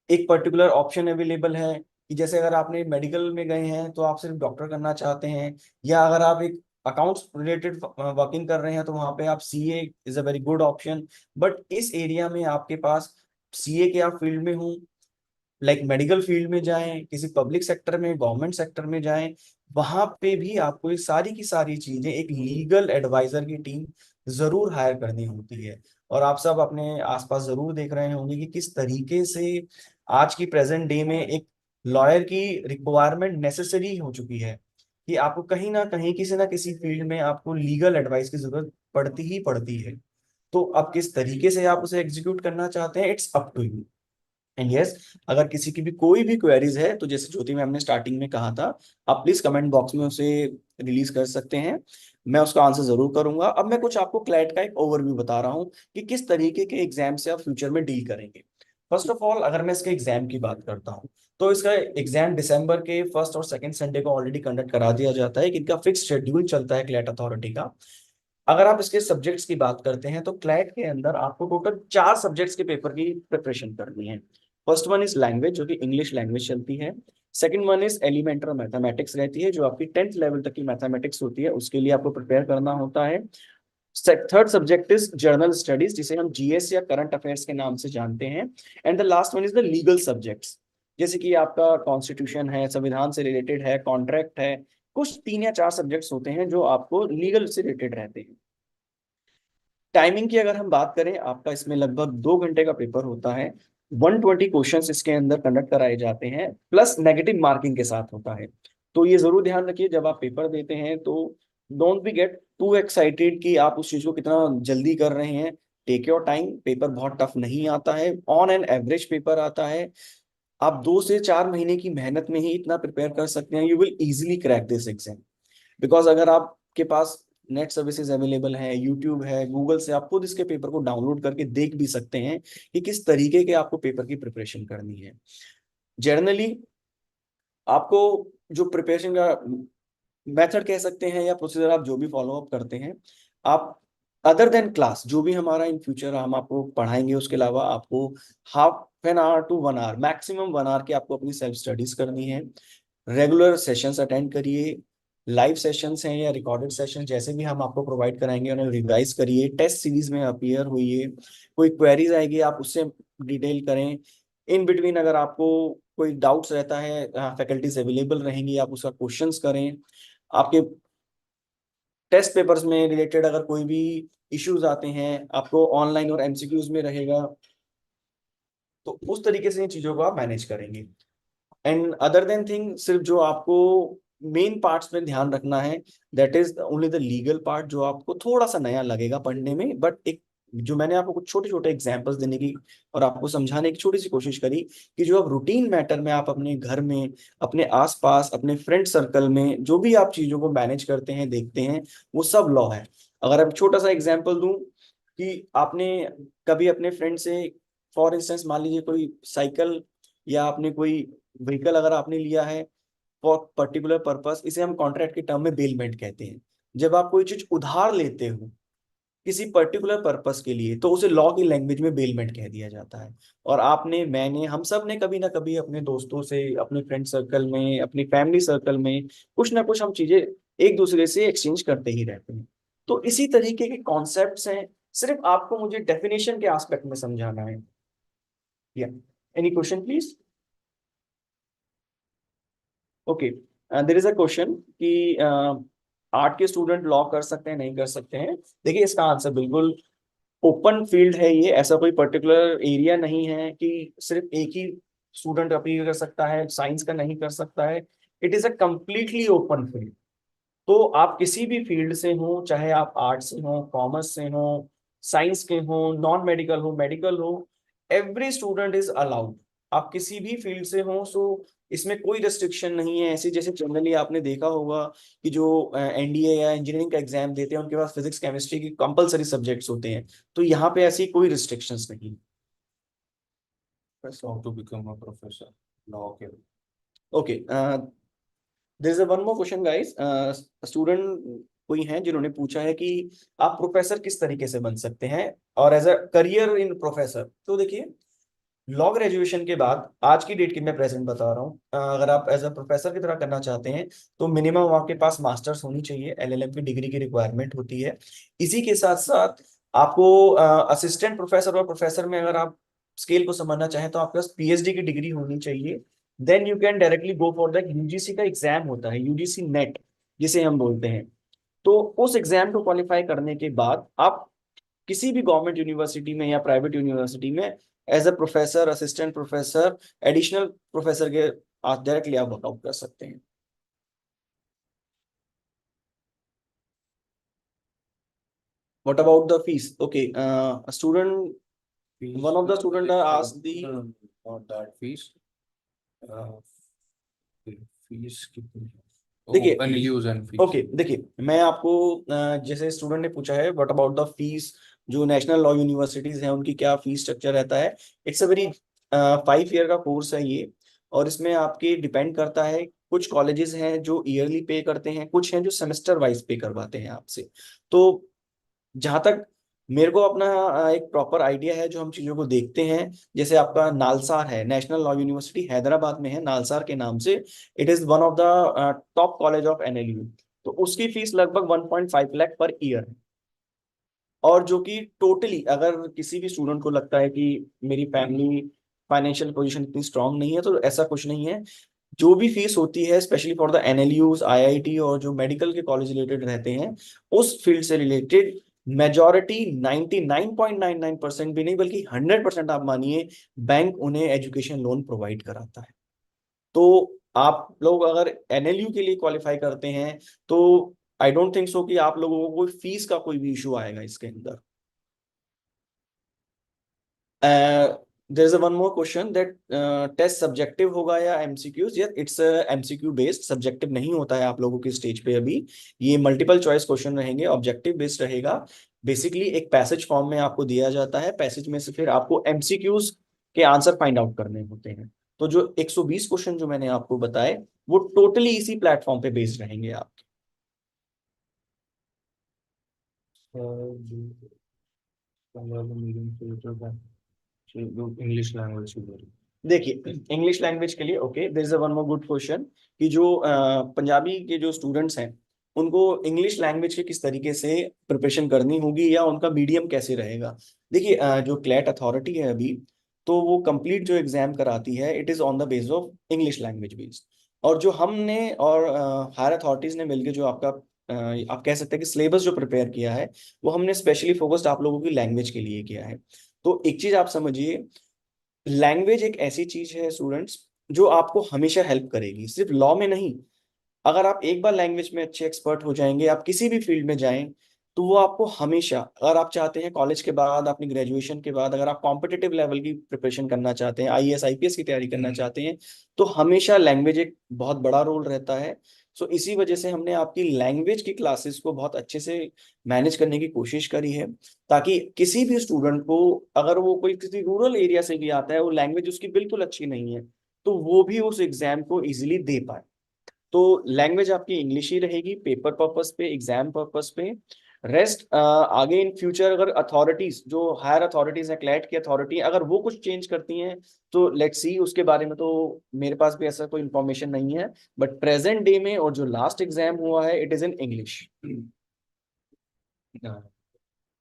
एक पर्टिकुलर ऑप्शन अवेलेबल है। कि जैसे अगर आपने मेडिकल में गए हैं तो आप सिर्फ डॉक्टर करना चाहते हैं, या अगर आप एक अकाउंट्स रिलेटेड वर्किंग कर रहे हैं तो वहां पे आप CA is a very good option. But इस एरिया में आपके पास सीए के आप फील्ड में हो, लाइक मेडिकल फील्ड में जाएं, किसी पब्लिक सेक्टर में, गवर्नमेंट सेक्टर में जाएं, वहां पे भी आपको ये सारी की सारी चीजें एक लीगल एडवाइजर की टीम जरूर हायर करनी होती है। और आप सब अपने आसपास जरूर देख रहे होंगे कि किस तरीके से आज की प्रेजेंट डे में एक लॉयर की रिक्वायरमेंट नेसेसरी हो चुकी है कि आपको कहीं ना कहीं किसी ना किसी फील्ड में आपको लीगल एडवाइस की जरूरत पड़ती ही पड़ती है। तो अब किस तरीके से आप उसे एग्जीक्यूट करना चाहते हैं, it's up to you. And yes, अगर किसी की भी कोई भी क्वेरीज है तो जैसे ज्योति मैम ने स्टार्टिंग में कहा था, आप प्लीज कमेंट बॉक्स में उसे रिलीज कर सकते हैं, मैं उसका आंसर जरूर करूंगा। अब मैं कुछ आपको क्लैट का एक ओवरव्यू बता रहा हूँ कि किस तरीके के एग्जाम से आप फ्यूचर में डील करेंगे। फर्स्ट ऑफ ऑल, अगर मैं इसके एग्जाम की बात करता हूँ तो इसका एग्जाम दिसंबर के फर्स्ट और सेकंड संडे को ऑलरेडी कंडक्ट करा दिया जाता है कि इनका फिक्स शेड्यूल चलता है क्लैट अथॉरिटी का। अगर आप इसके सब्जेक्ट्स की बात करते हैं तो क्लैट के अंदर आपको टोटल 4 सब्जेक्ट्स के पेपर की प्रिपरेशन करनी है। फर्स्ट वन इज लैंग्वेज, जो कि इंग्लिश लैंग्वेज चलती है। Second one is elemental mathematics रहती है, जो आपकी 10th लेवल तक की मैथमेटिक्स होती है, उसके लिए आपको प्रिपेयर करना होता है। Third subject is journal studies, जिसे हम जीएस या करंट अफेयर्स के नाम से जानते हैं। And the last one is the legal subjects, जैसे कि आपका कॉन्स्टिट्यूशन है, संविधान से रिलेटेड है, कॉन्ट्रैक्ट है। कुछ 3 या 4 सब्जेक्ट्स होते हैं जो आपको लीगल से रिलेटेड रहते हैं। टाइमिंग की अगर हम बात करें, आपका इसमें लगभग 2 घंटे का पेपर होता है। 120 क्वेश्चंस इसके अंदर कंडक्ट कराए जाते हैं, प्लस नेगेटिव मार्किंग के साथ होता है। तो ये जरूर ध्यान रखिए जब आप पेपर देते हैं तो don't be gate to excited कि आप उस चीज को कितना जल्दी कर रहे हैं। टेक योर टाइम, पेपर बहुत टफ नहीं आता है, ऑन एन एवरेज पेपर आता है। आप 2 से 4 महीने की मेहनत में ही इतना प्रिपेयर कर सकते हैं, you will easily crack this exam. Because अगर आपके पास नेट सर्विसेज अवेलेबल है, यूट्यूब है, गूगल से आप खुद इसके पेपर को डाउनलोड करके देख भी सकते हैं कि किस तरीके के आपको पेपर की प्रिपरेशन करनी है। जनरली आपको जो प्रिपरेशन का मेथड कह सकते हैं या प्रोसीजर आप जो भी फॉलो अप करते हैं, आप अदर देन क्लास जो भी हमारा इन फ्यूचर हम आपको पढ़ाएंगे उसके अलावा आपको half an hour to 1 hour, maximum 1 hour की आपको अपनी सेल्फ स्टडीज करनी है। रेगुलर सेशंस अटेंड करिए, लाइव सेशंस हैं या रिकॉर्डेड सेशन जैसे भी हम आपको प्रोवाइड कराएंगे उन्हें रिवाइज करिए, टेस्ट सीरीज में अपीयर हुई, कोई क्वेरीज आएगी आप उससे डिटेल करें। इन बिटवीन अगर आपको कोई डाउट्स रहता है, फैकल्टीज अवेलेबल रहेंगी, आप उसका क्वेश्चंस करें। आपके टेस्ट पेपर्स में रिलेटेड अगर कोई भी इश्यूज आते हैं आपको ऑनलाइन और एमसीक्यूज में रहेगा, तो उस तरीके से इन चीजों को आप मैनेज करेंगे। एंड अदर देन थिंग, सिर्फ जो आपको मेन पार्ट्स में ध्यान रखना है, that is only the legal part जो आपको थोड़ा सा नया लगेगा पढ़ने में, बट एक जो मैंने आपको कुछ छोटे छोटे एग्जांपल्स देने की और आपको समझाने की छोटी सी कोशिश करी कि जो आप रूटीन मैटर में आप अपने घर में, अपने आसपास, अपने फ्रेंड सर्कल में जो भी आप चीजों को मैनेज करते हैं, देखते हैं, वो सब लॉ है। अगर आप छोटा सा एग्जांपल दूं कि आपने कभी अपने फ्रेंड से, फॉर इंस्टेंस मान लीजिए कोई साइकिल या आपने कोई व्हीकल अगर आपने लिया है फॉर पर्टिकुलर पर्पस, इसे हम कॉन्ट्रैक्ट के टर्म में बेलमेंट कहते हैं। जब आप कोई चीज उधार लेते हो किसी पर्टिकुलर पर्पस के लिए तो उसे लॉ की लैंग्वेज में बेलमेंट कह दिया जाता है। और आपने, मैंने, हम सब ने कभी ना कभी अपने दोस्तों से, अपने फ्रेंड सर्कल में, अपनी फैमिली सर्कल में कुछ ना कुछ हम चीजें एक दूसरे से एक्सचेंज करते ही रहते हैं। तो इसी तरीके के कॉन्सेप्ट्स हैं, सिर्फ आपको मुझे डेफिनेशन के एस्पेक्ट में समझाना है। या any question please? Okay, there is a question कि आर्ट के स्टूडेंट लॉ कर सकते हैं, नहीं कर सकते हैं? देखिए, इसका आंसर बिल्कुल ओपन फील्ड है ये, ऐसा कोई पर्टिकुलर एरिया नहीं है कि सिर्फ एक ही स्टूडेंट अपनी कर सकता है, साइंस का नहीं कर सकता है। It is a completely open field. तो आप किसी भी फील्ड से हो, चाहे आप आर्ट से हो, कॉमर्स से हो, साइंस के हो, नॉन मेडिकल हो, मेडिकल हो, एवरी स्टूडेंट इज अलाउड। आप किसी भी फील्ड से हो, सो इसमें कोई रेस्ट्रिक्शन नहीं है ऐसी, जैसे जनरली आपने देखा होगा कि जो एनडीए या इंजीनियरिंग का एग्जाम देते हैं उनके पास फिजिक्स केमिस्ट्री की कंपलसरी सब्जेक्ट्स होते हैं, तो यहाँ पे ऐसी कोई रिस्ट्रिक्शंस नहीं। How to become a professor? Law के। Okay, there is one more question guys. Student कोई हैं जिन्होंने पूछा है कि आप प्रोफेसर किस तरीके से बन सकते हैं और as a career in professor. तो देखिए, लॉ ग्रेजुएशन के बाद, आज की डेट की मैं प्रेजेंट बता रहा हूँ, अगर आप एज अ प्रोफेसर की तरह करना चाहते हैं तो मिनिमम आपके पास मास्टर्स होनी चाहिए, एलएलएम की डिग्री की रिक्वायरमेंट होती है। इसी के साथ साथ आपको असिस्टेंट प्रोफेसर और प्रोफेसर में अगर आप स्केल को समझना चाहें तो आपके पास पीएचडी की डिग्री होनी चाहिए। Then you can directly go for the UGC का एग्जाम होता है, यूजीसी नेट जिसे हम बोलते हैं। तो उस एग्जाम को क्वालिफाई करने के बाद आप किसी भी गवर्नमेंट यूनिवर्सिटी में या प्राइवेट यूनिवर्सिटी में as a professor, assistant professor, additional professor के डायरेक्टली आप वर्कआउट कर सकते हैं। What about the fees? Okay, a student, Fees, one of the student asked the, no, not that fees. Fees कितनी है? देखिए, NLUs and fees. ओके, देखिए मैं आपको जैसे स्टूडेंट ने पूछा है व्हाट अबाउट द फीस, जो नेशनल लॉ यूनिवर्सिटीज हैं उनकी क्या फीस स्ट्रक्चर रहता है। इट्स अ वेरी 5 ईयर का कोर्स है ये, और इसमें आपके डिपेंड करता है, कुछ कॉलेजेस हैं जो ईयरली पे करते हैं, कुछ हैं जो सेमेस्टर वाइज पे करवाते हैं आपसे। तो जहां तक मेरे को अपना एक प्रॉपर आइडिया है, जो हम चीजों को देखते हैं, जैसे आपका नालसार है, नेशनल लॉ यूनिवर्सिटी हैदराबाद में है नालसार के नाम से, it is one of the top college of NLU. तो उसकी फीस लगभग 1.5 लाख पर ईयर है। और जो कि टोटली, अगर किसी भी स्टूडेंट को लगता है कि मेरी फैमिली फाइनेंशियल पोजीशन इतनी स्ट्रांग नहीं है, तो ऐसा कुछ नहीं है। जो भी फीस होती है specially for the NLUs, IIT और जो मेडिकल के कॉलेज रिलेटेड रहते हैं उस फील्ड से रिलेटेड, मेजॉरिटी 99.99% भी नहीं बल्कि 100% आप मानिए, बैंक उन्हें एजुकेशन लोन प्रोवाइड कराता है। तो आप लोग अगर एनएलयू के लिए क्वालिफाई करते हैं तो आई डोंट थिंक सो कि आप लोगों को कोई फीस का कोई भी इशू आएगा इसके अंदर। There is one more question that test subjective होगा या MCQs? Yes, it's MCQ based, subjective नहीं होता है आप लोगों की स्टेज पे अभी। ये मल्टीपल चॉइस क्वेश्चन रहेंगे, ऑब्जेक्टिव बेस्ड रहेगा। बेसिकली एक पैसेज फॉर्म में आपको दिया जाता है, पैसेज में से फिर आपको एमसीक्यूज के आंसर फाइंड आउट करने होते हैं। तो जो 120 क्वेश्चन जो मैंने आपको बताए वो टोटली इसी प्लेटफॉर्म पे बेस्ड रहेंगे आप। इंग्लिश लैंग्वेज की। देखिए, इंग्लिश लैंग्वेज के लिए okay, there is one more good question कि जो पंजाबी के जो स्टूडेंट्स हैं उनको इंग्लिश लैंग्वेज के किस तरीके से प्रिपरेशन करनी होगी या उनका मीडियम कैसे रहेगा। देखिए, जो क्लैट अथॉरिटी है अभी, तो वो कंप्लीट जो एग्जाम कराती है it is on the base of English language based. और जो हमने और हायर अथॉरिटीज ने मिलकर जो आपका आप कह सकते हैं कि सिलेबस जो प्रिपेयर किया है, वो हमने स्पेशली फोकस्ड आप लोगों की लैंग्वेज के लिए किया है। तो एक चीज आप समझिए, लैंग्वेज एक ऐसी चीज है स्टूडेंट्स जो आपको हमेशा हेल्प करेगी, सिर्फ लॉ में नहीं। अगर आप एक बार लैंग्वेज में अच्छे एक्सपर्ट हो जाएंगे, आप किसी भी फील्ड में जाएं, तो वो आपको हमेशा, अगर आप चाहते हैं कॉलेज के बाद, अपनी ग्रेजुएशन के बाद अगर आप कॉम्पिटिटिव लेवल की प्रिपरेशन करना चाहते हैं, आईएएस आईपीएस की तैयारी करना चाहते हैं, तो हमेशा लैंग्वेज एक बहुत बड़ा रोल रहता है। सो इसी वजह से हमने आपकी लैंग्वेज की क्लासेस को बहुत अच्छे से मैनेज करने की कोशिश करी है, ताकि किसी भी स्टूडेंट को, अगर वो कोई किसी रूरल एरिया से भी आता है, वो लैंग्वेज उसकी बिल्कुल अच्छी नहीं है, तो वो भी उस एग्जाम को इजीली दे पाए। तो लैंग्वेज आपकी इंग्लिश ही रहेगी, पेपर पर्पस पे, एग्जाम पर्पस पे। रेस्ट आगे इन फ्यूचर अगर अथॉरिटीज, जो हायर अथॉरिटीज है, क्लैट की अथॉरिटी, अगर वो कुछ चेंज करती हैं तो लेट्स सी, उसके बारे में तो मेरे पास भी ऐसा कोई इंफॉर्मेशन नहीं है। बट प्रेजेंट डे में और जो लास्ट एग्जाम हुआ है, it is in English.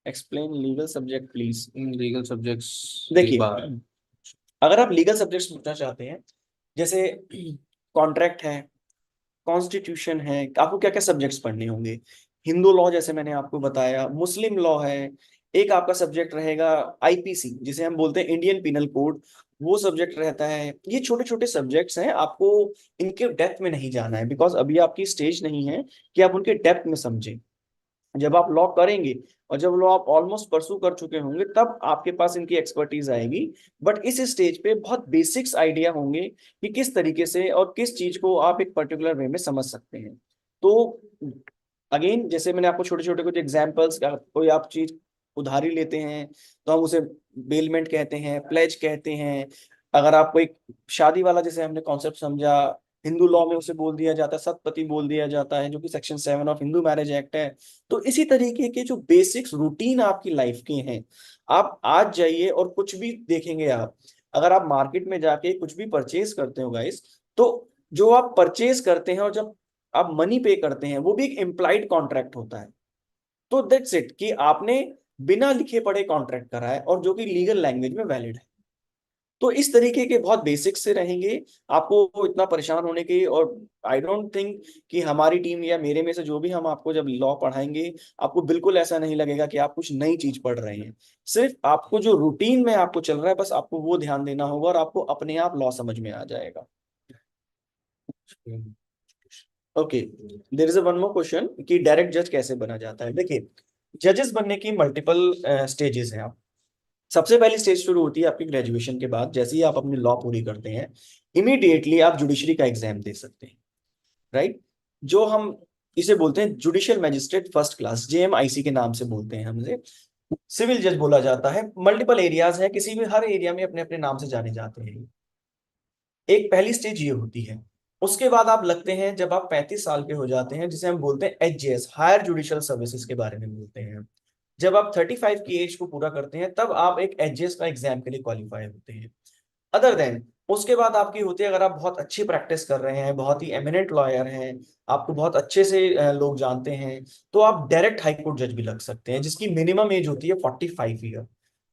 Explain legal subject please. Legal subjects देखिए, अगर आप लीगल सब्जेक्ट्स पूछना चाहते हैं, जैसे कॉन्ट्रैक्ट है, कॉन्स्टिट्यूशन है, आपको क्या क्या सब्जेक्ट्स पढ़ने होंगे। हिंदू लॉ जैसे मैंने आपको बताया, मुस्लिम लॉ है, एक आपका सब्जेक्ट रहेगा आईपीसी जिसे हम बोलते हैं इंडियन पिनल कोड, वो सब्जेक्ट रहता है। ये छोटे छोटे सब्जेक्ट्स हैं, आपको इनके डेप्थ में नहीं जाना है, बिकॉज अभी आपकी स्टेज नहीं है कि आप उनके डेप्थ में समझें। जब आप लॉ करेंगे और जब लॉ आप ऑलमोस्ट परसू कर चुके होंगे, तब आपके पास इनकी एक्सपर्टीज आएगी। बट इस स्टेज पे बहुत बेसिक्स आइडिया होंगे कि किस तरीके से और किस चीज को आप एक पर्टिकुलर वे में समझ सकते हैं। तो अगेन, जैसे मैंने आपको छोटे छोटे कुछ एग्जाम्पल्स, कोई आप चीज उधारी लेते हैं तो हम उसे बेलमेंट कहते हैं, प्लेज कहते हैं। अगर आप कोई शादी वाला, जैसे हमने कॉन्सेप्ट समझा, हिंदू लॉ में उसे बोल दिया जाता है सतपति बोल दिया जाता है, जो कि section 7 of Hindu marriage act है। तो इसी तरीके के जो बेसिक्स रूटीन आपकी लाइफ के हैं, आप आज जाइए और कुछ भी देखेंगे। आप अगर आप मार्केट में जाके कुछ भी परचेज करते हो गाइस, तो जो आप परचेज करते हैं और जब आप मनी पे करते हैं, वो भी एक इम्प्लाइड कॉन्ट्रैक्ट होता है। तो दैट्स इट, कि आपने बिना लिखे पढ़े कॉन्ट्रैक्ट करा है और जो कि लीगल लैंग्वेज में वैलिड है। तो इस तरीके के बहुत बेसिक्स से रहेंगे, आपको इतना परेशान होने की। और आई डोंट थिंक कि हमारी टीम या मेरे में से जो भी हम आपको जब लॉ पढ़ाएंगे, आपको बिल्कुल ऐसा नहीं लगेगा कि आप कुछ नई चीज पढ़ रहे हैं। सिर्फ आपको जो रूटीन में आपको चल रहा है, बस आपको वो ध्यान देना होगा और आपको अपने आप लॉ समझ में आ जाएगा। Okay, there is one more question कि डायरेक्ट जज कैसे बना जाता है। देखिए, जजेस बनने की मल्टीपल स्टेजेस हैं। आप सबसे पहली स्टेज शुरू होती है आपकी ग्रेजुएशन के बाद। जैसे ही आप अपनी लॉ पूरी करते हैं, इमीडिएटली आप जुडिशरी का एग्जाम दे सकते हैं, राइट। जो हम इसे बोलते हैं जुडिशियल मैजिस्ट्रेट फर्स्ट क्लास, जेएमआईसी के नाम से बोलते हैं। हमसे सिविल जज बोला जाता है। मल्टीपल एरियाज है, किसी भी हर एरिया में अपने अपने नाम से जाने जाते हैं। एक पहली स्टेज ये होती है। उसके बाद आप लगते हैं, जब आप 35 साल के हो जाते हैं, जिसे हम बोलते हैं एचजेएस, हायर जुडिशियल सर्विसेज के बारे में बोलते हैं। जब आप 35 की एज को पूरा करते हैं, तब आप एक एचजेएस का एग्जाम के लिए क्वालिफाई होते हैं। अदर देन उसके बाद आपकी होती है, अगर आप बहुत अच्छी प्रैक्टिस कर रहे हैं, बहुत ही एमिनेंट लॉयर हैं, आपको बहुत अच्छे से लोग जानते हैं, तो आप डायरेक्ट हाई कोर्ट जज भी लग सकते हैं, जिसकी मिनिमम एज होती है 45 ईयर।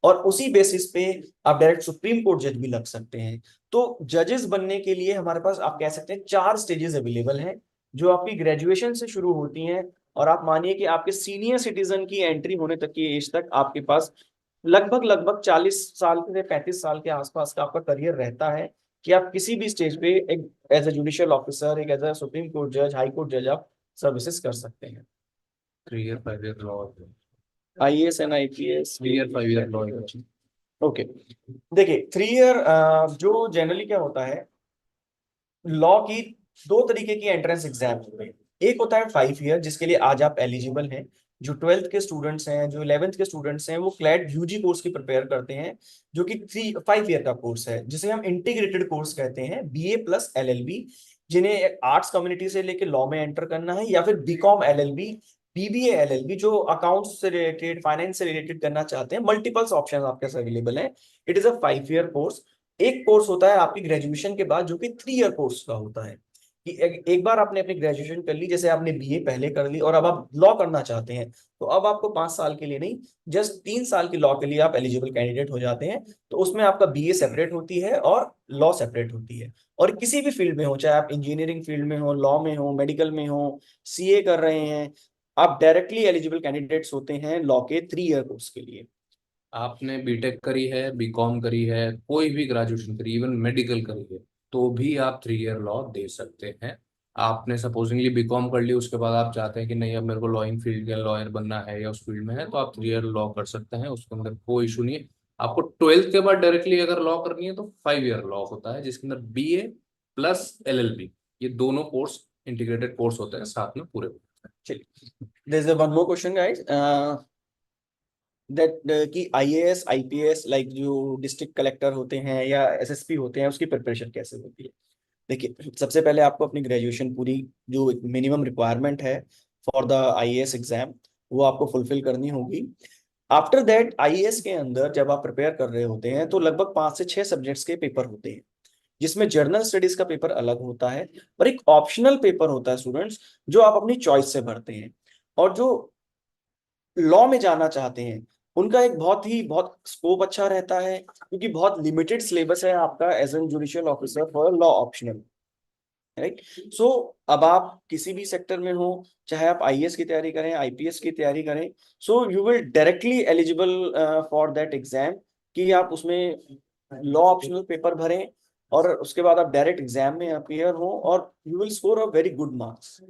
और उसी बेसिस पे आप डायरेक्ट सुप्रीम कोर्ट जज भी लग सकते हैं। तो जजेस बनने के लिए हमारे पास, आप कह सकते हैं, 4 स्टेजेस अवेलेबल हैं, जो आपकी ग्रेजुएशन से शुरू होती हैं। और आप मानिए कि आपके सीनियर सिटीजन की एंट्री होने तक की एज तक आपके पास लगभग लगभग 40 साल से 35 साल के आसपास का आपका करियर रहता है, कि आप किसी भी स्टेज पे एक एज ए जुडिशियल ऑफिसर, एक एज ए सुप्रीम कोर्ट जज, हाई कोर्ट जज आप सर्विसेज कर सकते हैं। 3 year 5 year law, IAS and IPS 3 year 5 year law. Okay, देखिए 3 ईयर जो जनरली क्या होता है, लॉ की 2 तरीके की एंट्रेंस एग्जाम होते हैं। एक होता है 5 ईयर, जिसके लिए आज आप एलिजिबल हैं। जो 12th के स्टूडेंट्स हैं, जो 11th के स्टूडेंट्स हैं, वो क्लैट यूजी कोर्स की प्रिपेयर करते हैं, जो कि 5 ईयर का कोर्स है, जिसे हम इंटीग्रेटेड कोर्स कहते हैं, बीए प्लस एलएलबी। जिन्हें आर्ट्स कम्युनिटी से लेकर लॉ में एंटर करना है, या फिर बीकॉम एलएलबी, बीबीए एलएलबी, जो अकाउंट्स से रिलेटेड, फाइनेंस से रिलेटेड करना चाहते हैं। मल्टीपल्स ऑप्शन आपके पास अवेलेबल है। It is a 5 year course. एक कोर्स होता है आपकी ग्रेजुएशन के बाद, जो कि 3 ईयर कोर्स का होता है, कि एक बार आपने अपनी ग्रेजुएशन कर ली, जैसे आपने बीए पहले कर ली और अब आप लॉ करना चाहते हैं, तो अब आपको 5 साल के लिए नहीं, जस्ट 3 साल की लॉ के लिए आप एलिजिबल कैंडिडेट हो जाते हैं। तो उसमें आपका बीए सेपरेट होती है और लॉ सेपरेट होती है। और किसी भी फील्ड में हो, चाहे आप इंजीनियरिंग फील्ड में हो, लॉ में हो, मेडिकल में हो, सीए कर रहे हैं, आप डायरेक्टली एलिजिबल कैंडिडेट्स होते हैं लॉ के 3 ईयर कोर्स के लिए। आपने बीटेक करी है, बीकॉम करी है, कोई भी ग्रेजुएशन करी, इवन मेडिकल करी है, तो भी आप 3 year लॉ दे सकते हैं। आपने सपोजिंगली बीकॉम कर ली, उसके बाद आप चाहते हैं कि नहीं अब मेरे को लॉइंग फील्ड या लॉयर बनना है या उस फील्ड में है, तो आप 3 ईयर लॉ कर सकते हैं, उसके अंदर कोई इशू नहीं है। आपको 12th के बाद डायरेक्टली अगर लॉ करनी है तो 5 ईयर लॉ होता है, जिसके अंदर BA प्लस LLB, ये दोनों कोर्स इंटीग्रेटेड कोर्स होते हैं, साथ में पूरे होते हैं। चलिए, there's a one more question guys, that कि IAS IPS लाइक जो डिस्ट्रिक्ट कलेक्टर होते हैं या SSP होते हैं, उसकी प्रिपरेशन कैसे होती है? देखिए, सबसे पहले आपको अपनी ग्रेजुएशन पूरी जो मिनिमम रिक्वायरमेंट है फॉर द IAS एग्जाम, वो आपको फुलफिल करनी होगी। आफ्टर दैट IAS के अंदर जब आप प्रिपेयर कर रहे होते हैं तो लगभग 5 से 6 सब्जेक्ट्स के पेपर होते हैं, जिसमें जर्नल स्टडीज का पेपर अलग होता है और एक ऑप्शनल पेपर होता है स्टूडेंट्स, जो आप अपनी चॉइस से भरते हैं। और जो लॉ में जाना चाहते हैं उनका एक बहुत स्कोप अच्छा रहता है, क्योंकि बहुत लिमिटेड सिलेबस है आपका as an judicial officer for law optional, right. So अब आप किसी भी सेक्टर में हो, चाहे आप IAS की तैयारी करें, IPS की तैयारी करें, so you will directly eligible for that exam, कि आप उसमें लॉ ऑप्शनल पेपर भरें और उसके बाद आप डायरेक्ट एग्जाम में अपीयर हो और you will score a very good marks.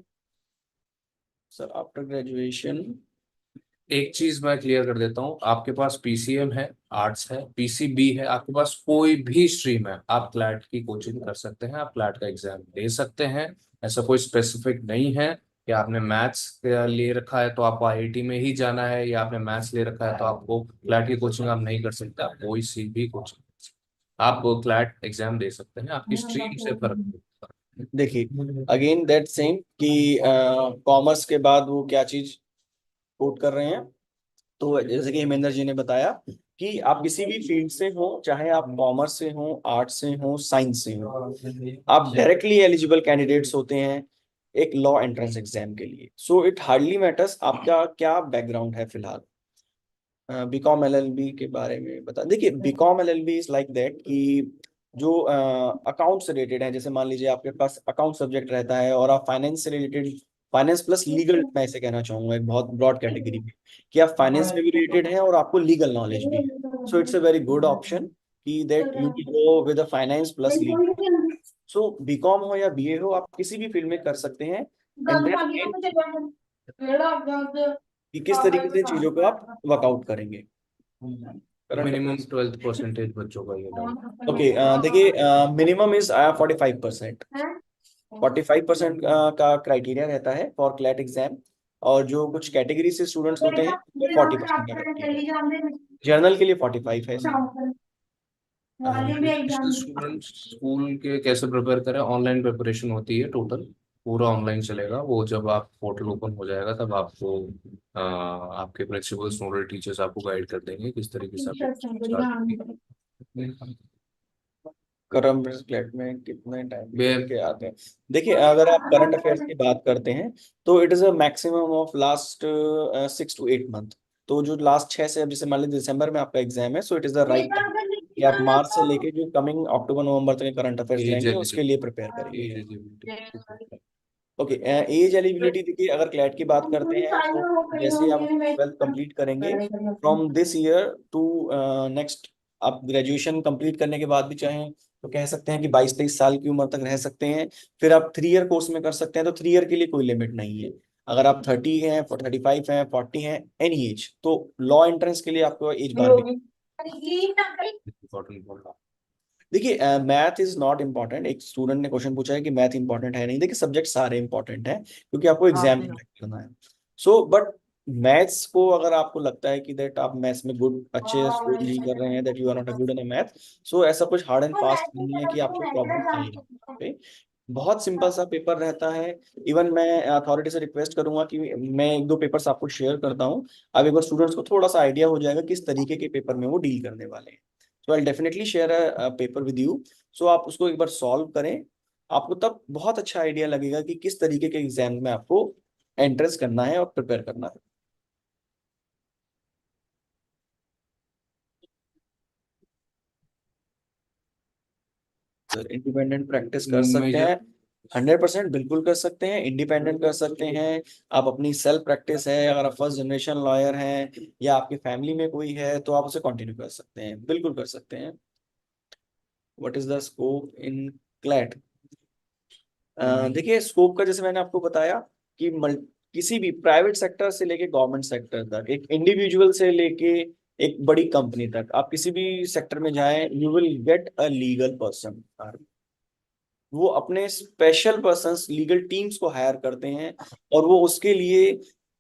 Sir after graduation, एक चीज मैं क्लियर कर देता हूँ, आपके पास PCM है, आर्ट्स है, PCB है, आपके पास कोई भी स्ट्रीम है, आप क्लैट की कोचिंग कर सकते हैं, आप क्लैट का एग्जाम दे सकते हैं। ऐसा कोई स्पेसिफिक नहीं है कि आपने मैथ्स ले रखा है तो आपको IIT में ही जाना है, या आपने मैथ्स ले रखा है तो आपको क्लैट की कोचिंग आप नहीं कर सकते। आप कोई सी भी कोचिंग, आप क्लैट एग्जाम दे सकते हैं, आपकी स्ट्रीम से फर्क नहीं पड़ता। देखिए अगेन दैट सेम कि कॉमर्स के बाद वो क्या चीज कोट कर रहे हैं, तो जैसे कि हेमेंद्र जी ने बताया कि आप किसी भी फील्ड से हो, चाहे आप कॉमर्स से हो, आर्ट्स से हो, साइंस से हो, आप डायरेक्टली एलिजिबल कैंडिडेट्स होते हैं एक लॉ एंट्रेंस एग्जाम के लिए। सो इट हार्डली मैटर्स आपका क्या बैकग्राउंड है फिलहाल। BCom LLB के बारे में बता, देखिए BCom LLB is like that कि जो अकाउंट से रिलेटेड है, जैसे मान लीजिए आपके पास अकाउंट सब्जेक्ट रहता है और आप फाइनेंस से रिलेटेड, फाइनेंस प्लस लीगल, मैं ऐसे कहना चाहूंगा एक बहुत ब्रॉड कैटेगरी में, कि आप फाइनेंस में भी रिलेटेड हैं और आपको लीगल नॉलेज भी है। So it's a very good option कि that you will go with finance plus legal. So BCom हो या BA हो, आप किसी भी फील्ड में कर सकते हैं। एंड कि किस तरीके से चीजों को आप वर्कआउट करेंगे। मिनिमम 12th परसेंटेज बच्चों का ये डाउट। ओके, देखिए मिनिमम इज 45%। 45% का क्राइटेरिया रहता है फॉर क्लैट एग्जाम, और जो कुछ कैटेगरी से स्टूडेंट्स होते हैं वो 40% का क्राइटेरिया, जर्नल के लिए 45 है इसमें। स्टूडेंट स्कूल के कैसे प्रिपेयर करें? ऑनलाइन प्रिपरेशन होती है, टोटल पूरा ऑनलाइन चलेगा। वो जब आप पोर्टल ओपन हो जाएगा तब आपको आपके प्रिंसिपल्स, नोडल टीचर्स आपको गाइड कर देंगे किस तरीके से आप स्टार्ट। करंट क्लैट में कितने टाइम बे- के आते हैं? देखिए अगर आप करंट अफेयर्स की बात करते हैं तो it is a maximum of last 6 to 8 month. तो जो लास्ट 6 से, अब जैसे मान लीजिए दिसंबर में आपका एग्जाम है, so it is the right time कि आप मार्च से लेके जो कमिंग अक्टूबर नवंबर तक करंट अफेयर्स जाएंगे उसके लिए प्रिपेयर करेंगे। ओके, एज एलिजिबिलिटी देखिए, अगर क्लैट की बात करते हैं तो जैसे आप 12th कंप्लीट करेंगे, from this year to next, आप ग्रेजुएशन कंप्लीट करने के बाद भी चाहें तो कह सकते हैं कि 22-23 साल की उम्र तक रह सकते हैं। फिर आप 3 ईयर कोर्स में कर सकते हैं, तो 3 ईयर के लिए कोई लिमिट नहीं है। अगर आप 30 हैं, 35 हैं, 40 हैं, एनी एज, तो लॉ एंट्रेंस के लिए आपको एज बार भी। देखिए मैथ इज नॉट इम्पॉर्टेंट। एक स्टूडेंट ने क्वेश्चन पूछा है कि मैथ इंपॉर्टेंट है, नहीं। देखिए सब्जेक्ट सारे इंपॉर्टेंट हैं क्योंकि आपको एग्जाम करना है। सो बट मैथ्स को अगर आपको लगता है कि दैट आप मैथ्स में गुड, अच्छे स्कोर नहीं कर रहे हैं, that you are not a good in math, so ऐसा कुछ हार्ड एंड फास्ट नहीं है कि आपको प्रॉब्लम आएगी। okay? बहुत सिंपल सा पेपर रहता है। इवन मैं अथॉरिटी से रिक्वेस्ट करूंगा कि मैं 1-2 पेपर्स आपको शेयर करता हूँ, अब एक बार स्टूडेंट्स को थोड़ा सा आइडिया हो जाएगा किस तरीके के पेपर में वो डील करने वाले हैं। So I definitely share a paper with you, so आप उसको एक बार सॉल्व करें, आपको तब बहुत अच्छा आइडिया लगेगा कि किस तरीके के एग्जाम में आपको एंट्रेंस करना है और प्रिपेयर करना है। सर इंडिपेंडेंट प्रैक्टिस कर सकते हैं, 100% बिल्कुल कर सकते हैं, इंडिपेंडेंट कर सकते हैं। आप अपनी सेल्फ प्रैक्टिस है, अगर आप फर्स्ट जनरेशन लॉयर हैं या आपकी फैमिली में कोई है तो आप उसे कंटिन्यू कर सकते हैं, बिल्कुल कर सकते हैं। What is the scope in CLAT? देखिए स्कोप का जैसे मैंने आपको बताया कि किसी भी प्राइवेट सेक्टर से लेके गवर्नमेंट सेक्टर तक, एक इंडिविजुअल से लेके एक बड़ी कंपनी तक, आप किसी भी सेक्टर में जाएं, you will get a legal person. वो अपने स्पेशल पर्सन्स लीगल टीम्स को हायर करते हैं और वो उसके लिए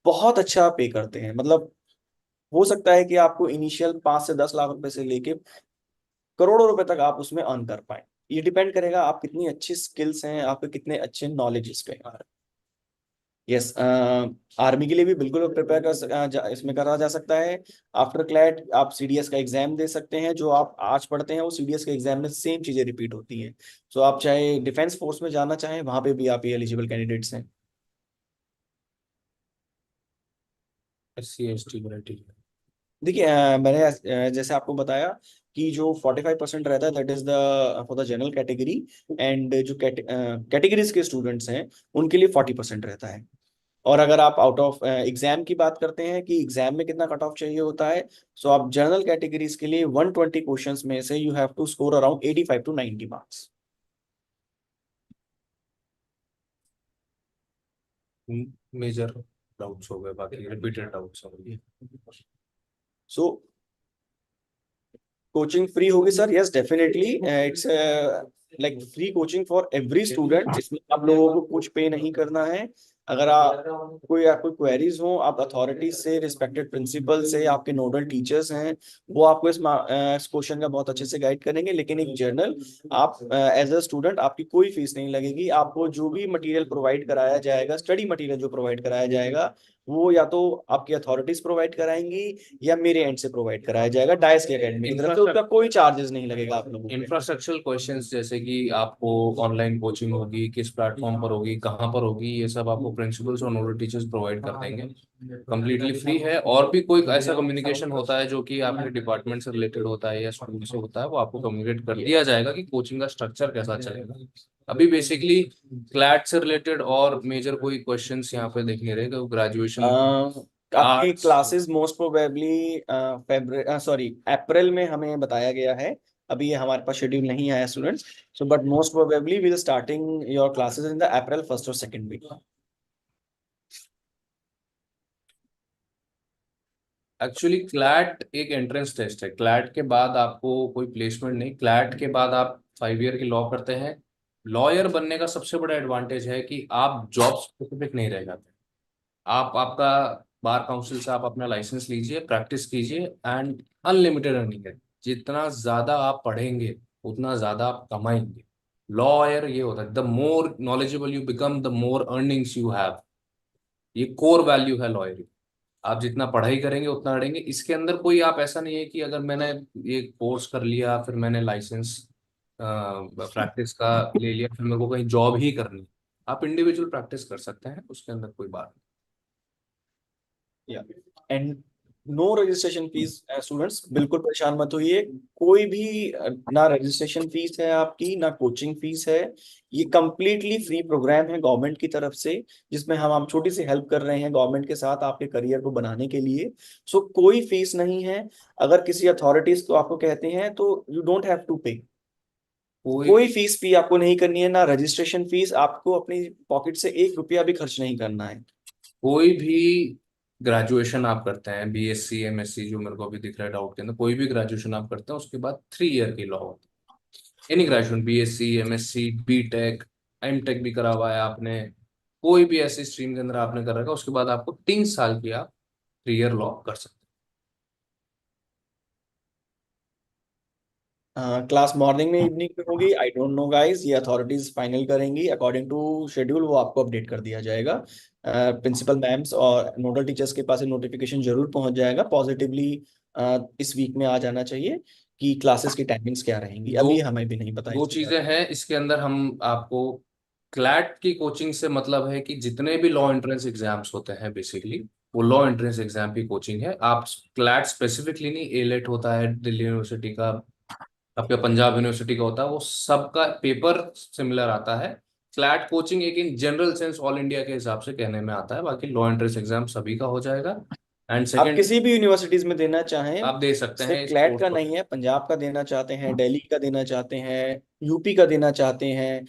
बहुत अच्छा पे करते हैं। मतलब हो सकता है कि आपको इनिशियल 5 से 10 लाख रुपए से लेके करोड़ों रुपए तक आप उसमें अर्न कर पाए। ये डिपेंड करेगा आप कितनी अच्छी स्किल्स हैं, आपके कितने अच्छे नॉलेज इस पे हैं। यस, आर्मी के लिए भी बिल्कुल प्रिपेयर इसमें करा जा सकता है। आफ्टर क्लैट आप सीडीएस का एग्जाम दे सकते हैं। जो आप आज पढ़ते हैं वो सीडीएस के एग्जाम में सेम चीजें रिपीट होती हैं। सो आप चाहे डिफेंस फोर्स में जाना चाहें, वहां पे भी आप ये एलिजिबल कैंडिडेट्स हैं। SC ST criteria. देखिए मैंने जैसे आपको बताया कि जो 45% रहता है that is the for the general category, and जो कैटेगरीज के स्टूडेंट्स हैं उनके लिए 40% रहता है। और अगर आप आउट ऑफ एग्जाम की बात करते हैं कि एग्जाम में कितना कट ऑफ चाहिए होता है, सो आप जनरल कैटेगरीज के लिए 120 क्वेश्चंस में से you have to score around 85 to 90 marks. Major doubts हो गए, बाकी रिपीटेड डाउट्स हो गए। सो कोचिंग फ्री होगी sir? Yes definitely, it's like free coaching for every student, जिसमें आप लोगों को कुछ पे नहीं करना है। अगर आपको क्वेरीज हो, आप अथॉरिटीज से, रिस्पेक्टेड प्रिंसिपल से, आपके नोडल टीचर्स हैं, वो आपको इस क्वेश्चन का बहुत अच्छे से गाइड करेंगे। लेकिन एक जर्नल आप एज अ स्टूडेंट आपकी कोई फीस नहीं लगेगी। आपको जो भी मटेरियल प्रोवाइड कराया जाएगा, स्टडी मटेरियल जो प्रोवाइड कराया जाएगा, वो या तो आपकी अथॉरिटीज प्रोवाइड कराएंगी या मेरे एंड से प्रोवाइड कराया जाएगा डायस की एकेडमी की तरफ से। उसका कोई चार्जेस नहीं लगेगा आप लोगों को। इंफ्रास्ट्रक्चरल क्वेश्चंस जैसे कि आपको ऑनलाइन कोचिंग होगी, किस प्लेटफॉर्म पर होगी, कहाँ पर होगी, ये सब आपको प्रिंसिपल्स और नोडल टीचर्स प्रोवाइड कर देंगे। कंप्लीटली फ्री है। और भी कोई ऐसा कम्युनिकेशन होता है जो कि आपके डिपार्टमेंट से रिलेटेड होता है या स्कूल से होता है, वो आपको कम्युनिकेट कर दिया जाएगा कि कोचिंग का स्ट्रक्चर कैसा चलेगा। अभी बेसिकली क्लैट से रिलेटेड और मेजर कोई क्वेश्चंस यहाँ पे देख नहीं रहे, तो ग्रेजुएशन आपकी आर्ट्स क्लासेस मोस्ट प्रोबेबली अप्रैल में हमें बताया गया है। अभी ये हमारे पास शेड्यूल नहीं आया students, so but most probably will starting your classes in the April 1st और 2nd वीक। एक्चुअली क्लैट एक एंट्रेंस टेस्ट है। क्लैट के बाद आपको कोई प्लेसमेंट नहीं। क्लैट के बाद आप 5 ईयर की लॉ करते हैं। लॉयर बनने का सबसे बड़ा एडवांटेज है कि आप जॉब स्पेसिफिक नहीं रह जाते। आप आपका बार काउंसिल से आप अपना लाइसेंस लीजिए, प्रैक्टिस कीजिए, एंड अनलिमिटेड अर्निंग है। जितना ज्यादा आप पढ़ेंगे उतना ज्यादा आप कमाएंगे। लॉयर ये होता है, the more knowledgeable you become the more earnings you have. ये कोर वैल्यू है लॉयर। आप जितना पढ़ाई करेंगे उतना अड़ेंगे। इसके अंदर कोई आप ऐसा नहीं है कि अगर मैंने ये कोर्स कर लिया, फिर मैंने लाइसेंस प्रैक्टिस का ले लिया, फिर मेरे को कहीं जॉब ही करनी है। आप इंडिविजुअल प्रैक्टिस कर सकते हैं, उसके अंदर कोई बात and no registration fees students, बिल्कुल परेशान मत होइए। कोई भी ना रजिस्ट्रेशन फीस है आपकी, ना कोचिंग फीस है। ये कंप्लीटली फ्री प्रोग्राम है गवर्नमेंट की तरफ से, जिसमें हम छोटी सी हेल्प कर रहे हैं गवर्नमेंट के साथ आपके करियर को बनाने के लिए। सो कोई फीस नहीं है। अगर किसी अथॉरिटीज को आपको कहते हैं तो यू डोंट हैव टू पे। कोई कोई फीस भी आपको नहीं करनी है, ना रजिस्ट्रेशन फीस। आपको अपनी पॉकेट से 1 रुपया भी खर्च नहीं करना है। कोई भी ग्रेजुएशन आप करते हैं, BSc MSc, जो मेरे को अभी दिख रहा है डाउट के अंदर, कोई भी ग्रेजुएशन आप करते हैं उसके बाद 3 ईयर की लॉ होती है। Any graduation, BSc MSc B.Tech M.Tech भी करा हुआ है आपने, कोई भी ऐसी स्ट्रीम के अंदर आपने कर रखा है, उसके बाद आपको 3 साल की आप 3 ईयर लॉ कर सकते क्लास मॉर्निंग में, इवनिंग में होगी, आई डोंट नो गाइस। ये अथॉरिटीज फाइनल करेंगी अकॉर्डिंग टू शेड्यूल, वो आपको अपडेट कर दिया जाएगा। प्रिंसिपल मैम्स और नोडल टीचर्स के पास नोटिफिकेशन जरूर पहुंच जाएगा पॉजिटिवली। इस वीक में आ जाना चाहिए कि क्लासेस की टाइमिंग्स क्या रहेंगी। दो- अभी हमें भी नहीं पता हैं। दो इसके चीजें बारे हैं इसके अंदर। हम आपको क्लैट की कोचिंग से मतलब है कि जितने भी लॉ एंट्रेंस एग्जाम्स होते हैं बेसिकली, वो लॉ एंट्रेंस एग्जाम की कोचिंग है। आप क्लैट स्पेसिफिकली नहीं, एलेट होता है दिल्ली यूनिवर्सिटी का, आपका पंजाब यूनिवर्सिटी का होता है, वो सबका पेपर सिमिलर आता है। क्लैट कोचिंग एक in general sense all India के हिसाब से कहने में आता है। बाकी लॉ एंट्रेंस एग्जाम सभी का हो जाएगा। एंड आप सेकंड, किसी भी यूनिवर्सिटीज में देना चाहें, आप दे सकते हैं सिर्फ इस क्लैट कोर्स का को। नहीं है, पंजाब का देना चाहते हैं, दिल्ली का देना चाहते हैं, यूपी का देना चाहते हैं,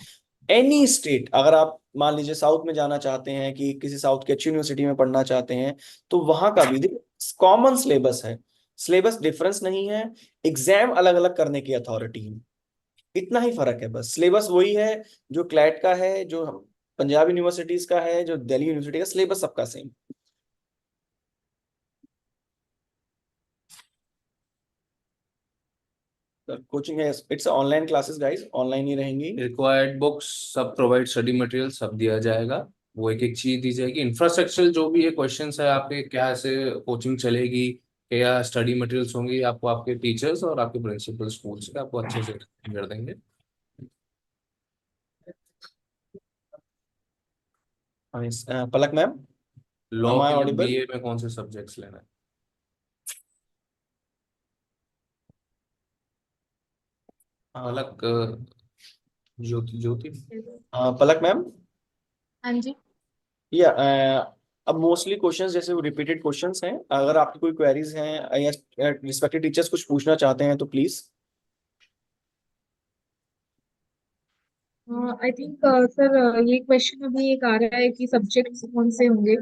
एनी स्टेट, अगर आप मान लीजिए साउथ में जाना चाहते हैं कि किसी साउथ की अच्छी यूनिवर्सिटी में पढ़ना चाहते हैं, तो वहां का भी कॉमन सिलेबस है, सिलेबस डिफरेंस नहीं है, एग्जाम अलग अलग करने की अथॉरिटी है, इतना ही फर्क है बस। सिलेबस वही है जो क्लैट का है, जो पंजाब यूनिवर्सिटीज का है, जो दिल्ली यूनिवर्सिटी का, सिलेबस सबका सेम। कोचिंग है, it's online classes guys, online ही रहेंगी। रिक्वायर्ड बुक्स सब प्रोवाइड, स्टडी मटेरियल सब दिया जाएगा, वो एक एक चीज दी जाएगी। इंफ्रास्ट्रक्चर जो भी है, क्वेश्चंस है आपके, क्या ऐसे कोचिंग चलेगी, क्या स्टडी मटेरियल्स होंगी, आपको आपके टीचर्स और आपके प्रिंसिपल स्कूल से आपको अच्छे से कर देंगे। पलक मैम, लॉ am I के लिए audible? बीए में कौन से सब्जेक्ट्स लेना है? पलक, ज्योति ज्योति पलक मैम, हाँ जी। या अब मोस्टली क्वेश्चंस जैसे रिपीटेड क्वेश्चंस हैं, अगर आपकी कोई क्वेरीज हैं या रिस्पेक्टेड टीचर्स कुछ पूछना चाहते हैं तो प्लीज। आई थिंक सर ये क्वेश्चन अभी एक आ रहा है कि सब्जेक्ट्स कौन से होंगे,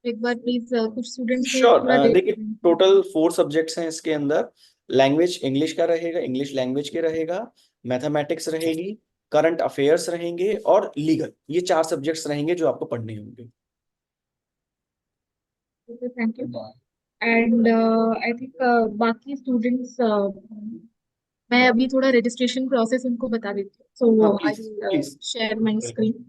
एक बार प्लीज कुछ स्टूडेंट्स ने श्योर, थोड़ा देखिए टोटल 4 सब्जेक्ट्स हैं इसके अंदर। लैंग्वेज इंग्लिश का रहेगा, इंग्लिश लैंग्वेज के रहेगा, मैथमेटिक्स रहेगी, करंट अफेयर्स रहेंगे और लीगल, ये 4 सब्जेक्ट्स रहेंगे जो आपको पढ़ने होंगे। Thank you. And I think बाकी स्टूडेंट्स, मैं अभी थोड़ा रजिस्ट्रेशन प्रोसेस उनको बता देती हूँ, so I please will please share my screen.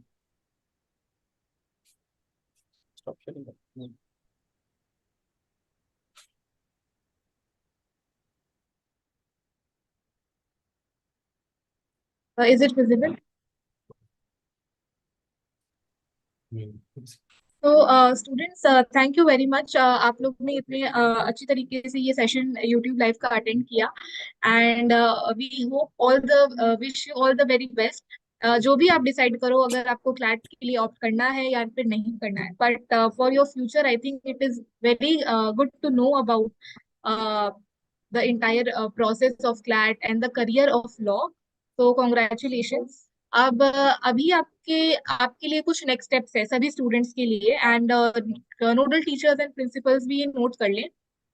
Is it visible? तो students, thank you very much, आप लोग ने इतने अच्छी तरीके से ये सेशन यूट्यूब लाइव का अटेंड किया। And we hope all the wish you all the very best. जो भी आप डिसाइड करो, अगर आपको क्लैट के लिए ऑप्ट करना है या फिर नहीं करना है, but for your future I think it is very good to know about the entire process of CLAT and the career of law. तो कॉन्ग्रेचुलेशंस। अब अभी आपके आपके लिए कुछ नेक्स्ट स्टेप्स है सभी स्टूडेंट्स के लिए, and nodal teachers and principals भी ये नोट कर लें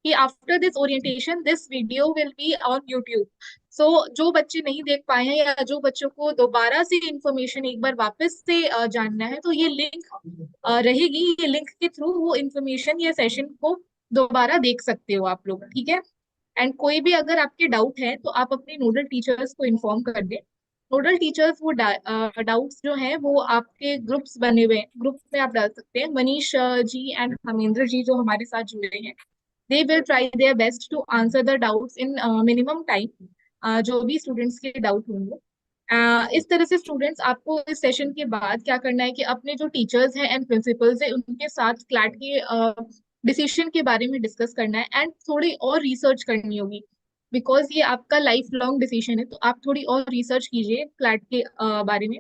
कि after this orientation this video will be on YouTube. So जो बच्चे नहीं देख पाए हैं या जो बच्चों को दोबारा से इंफॉर्मेशन एक बार वापस से जानना है, तो ये लिंक रहेगी, ये लिंक के थ्रू वो इंफॉर्मेशन या सेशन को दोबारा देख सकते हो आप लोग, ठीक है। एंड कोई भी अगर आपके डाउट है तो आप अपने नोडल टीचर्स को इन्फॉर्म कर दें। नोडल टीचर्स वो डाउट्स जो हैं वो आपके ग्रुप्स बने हुए हैं, ग्रुप में आप डाल सकते हैं। मनीष जी एंड हमेंद्र जी जो हमारे साथ जुड़े हैं, they will try their best to answer the doubts in minimum time, जो भी स्टूडेंट्स के डाउट होंगे। इस तरह से स्टूडेंट्स, आपको इस सेशन के बाद क्या करना है कि अपने जो टीचर्स हैं एंड प्रिंसिपल्स हैं उनके साथ क्लैट के डिसीजन के बारे में डिस्कस करना है एंड थोड़ी और रिसर्च करनी होगी, बिकॉज ये आपका लाइफ लॉन्ग डिसीजन है। तो आप थोड़ी और रिसर्च कीजिए क्लैट के बारे में,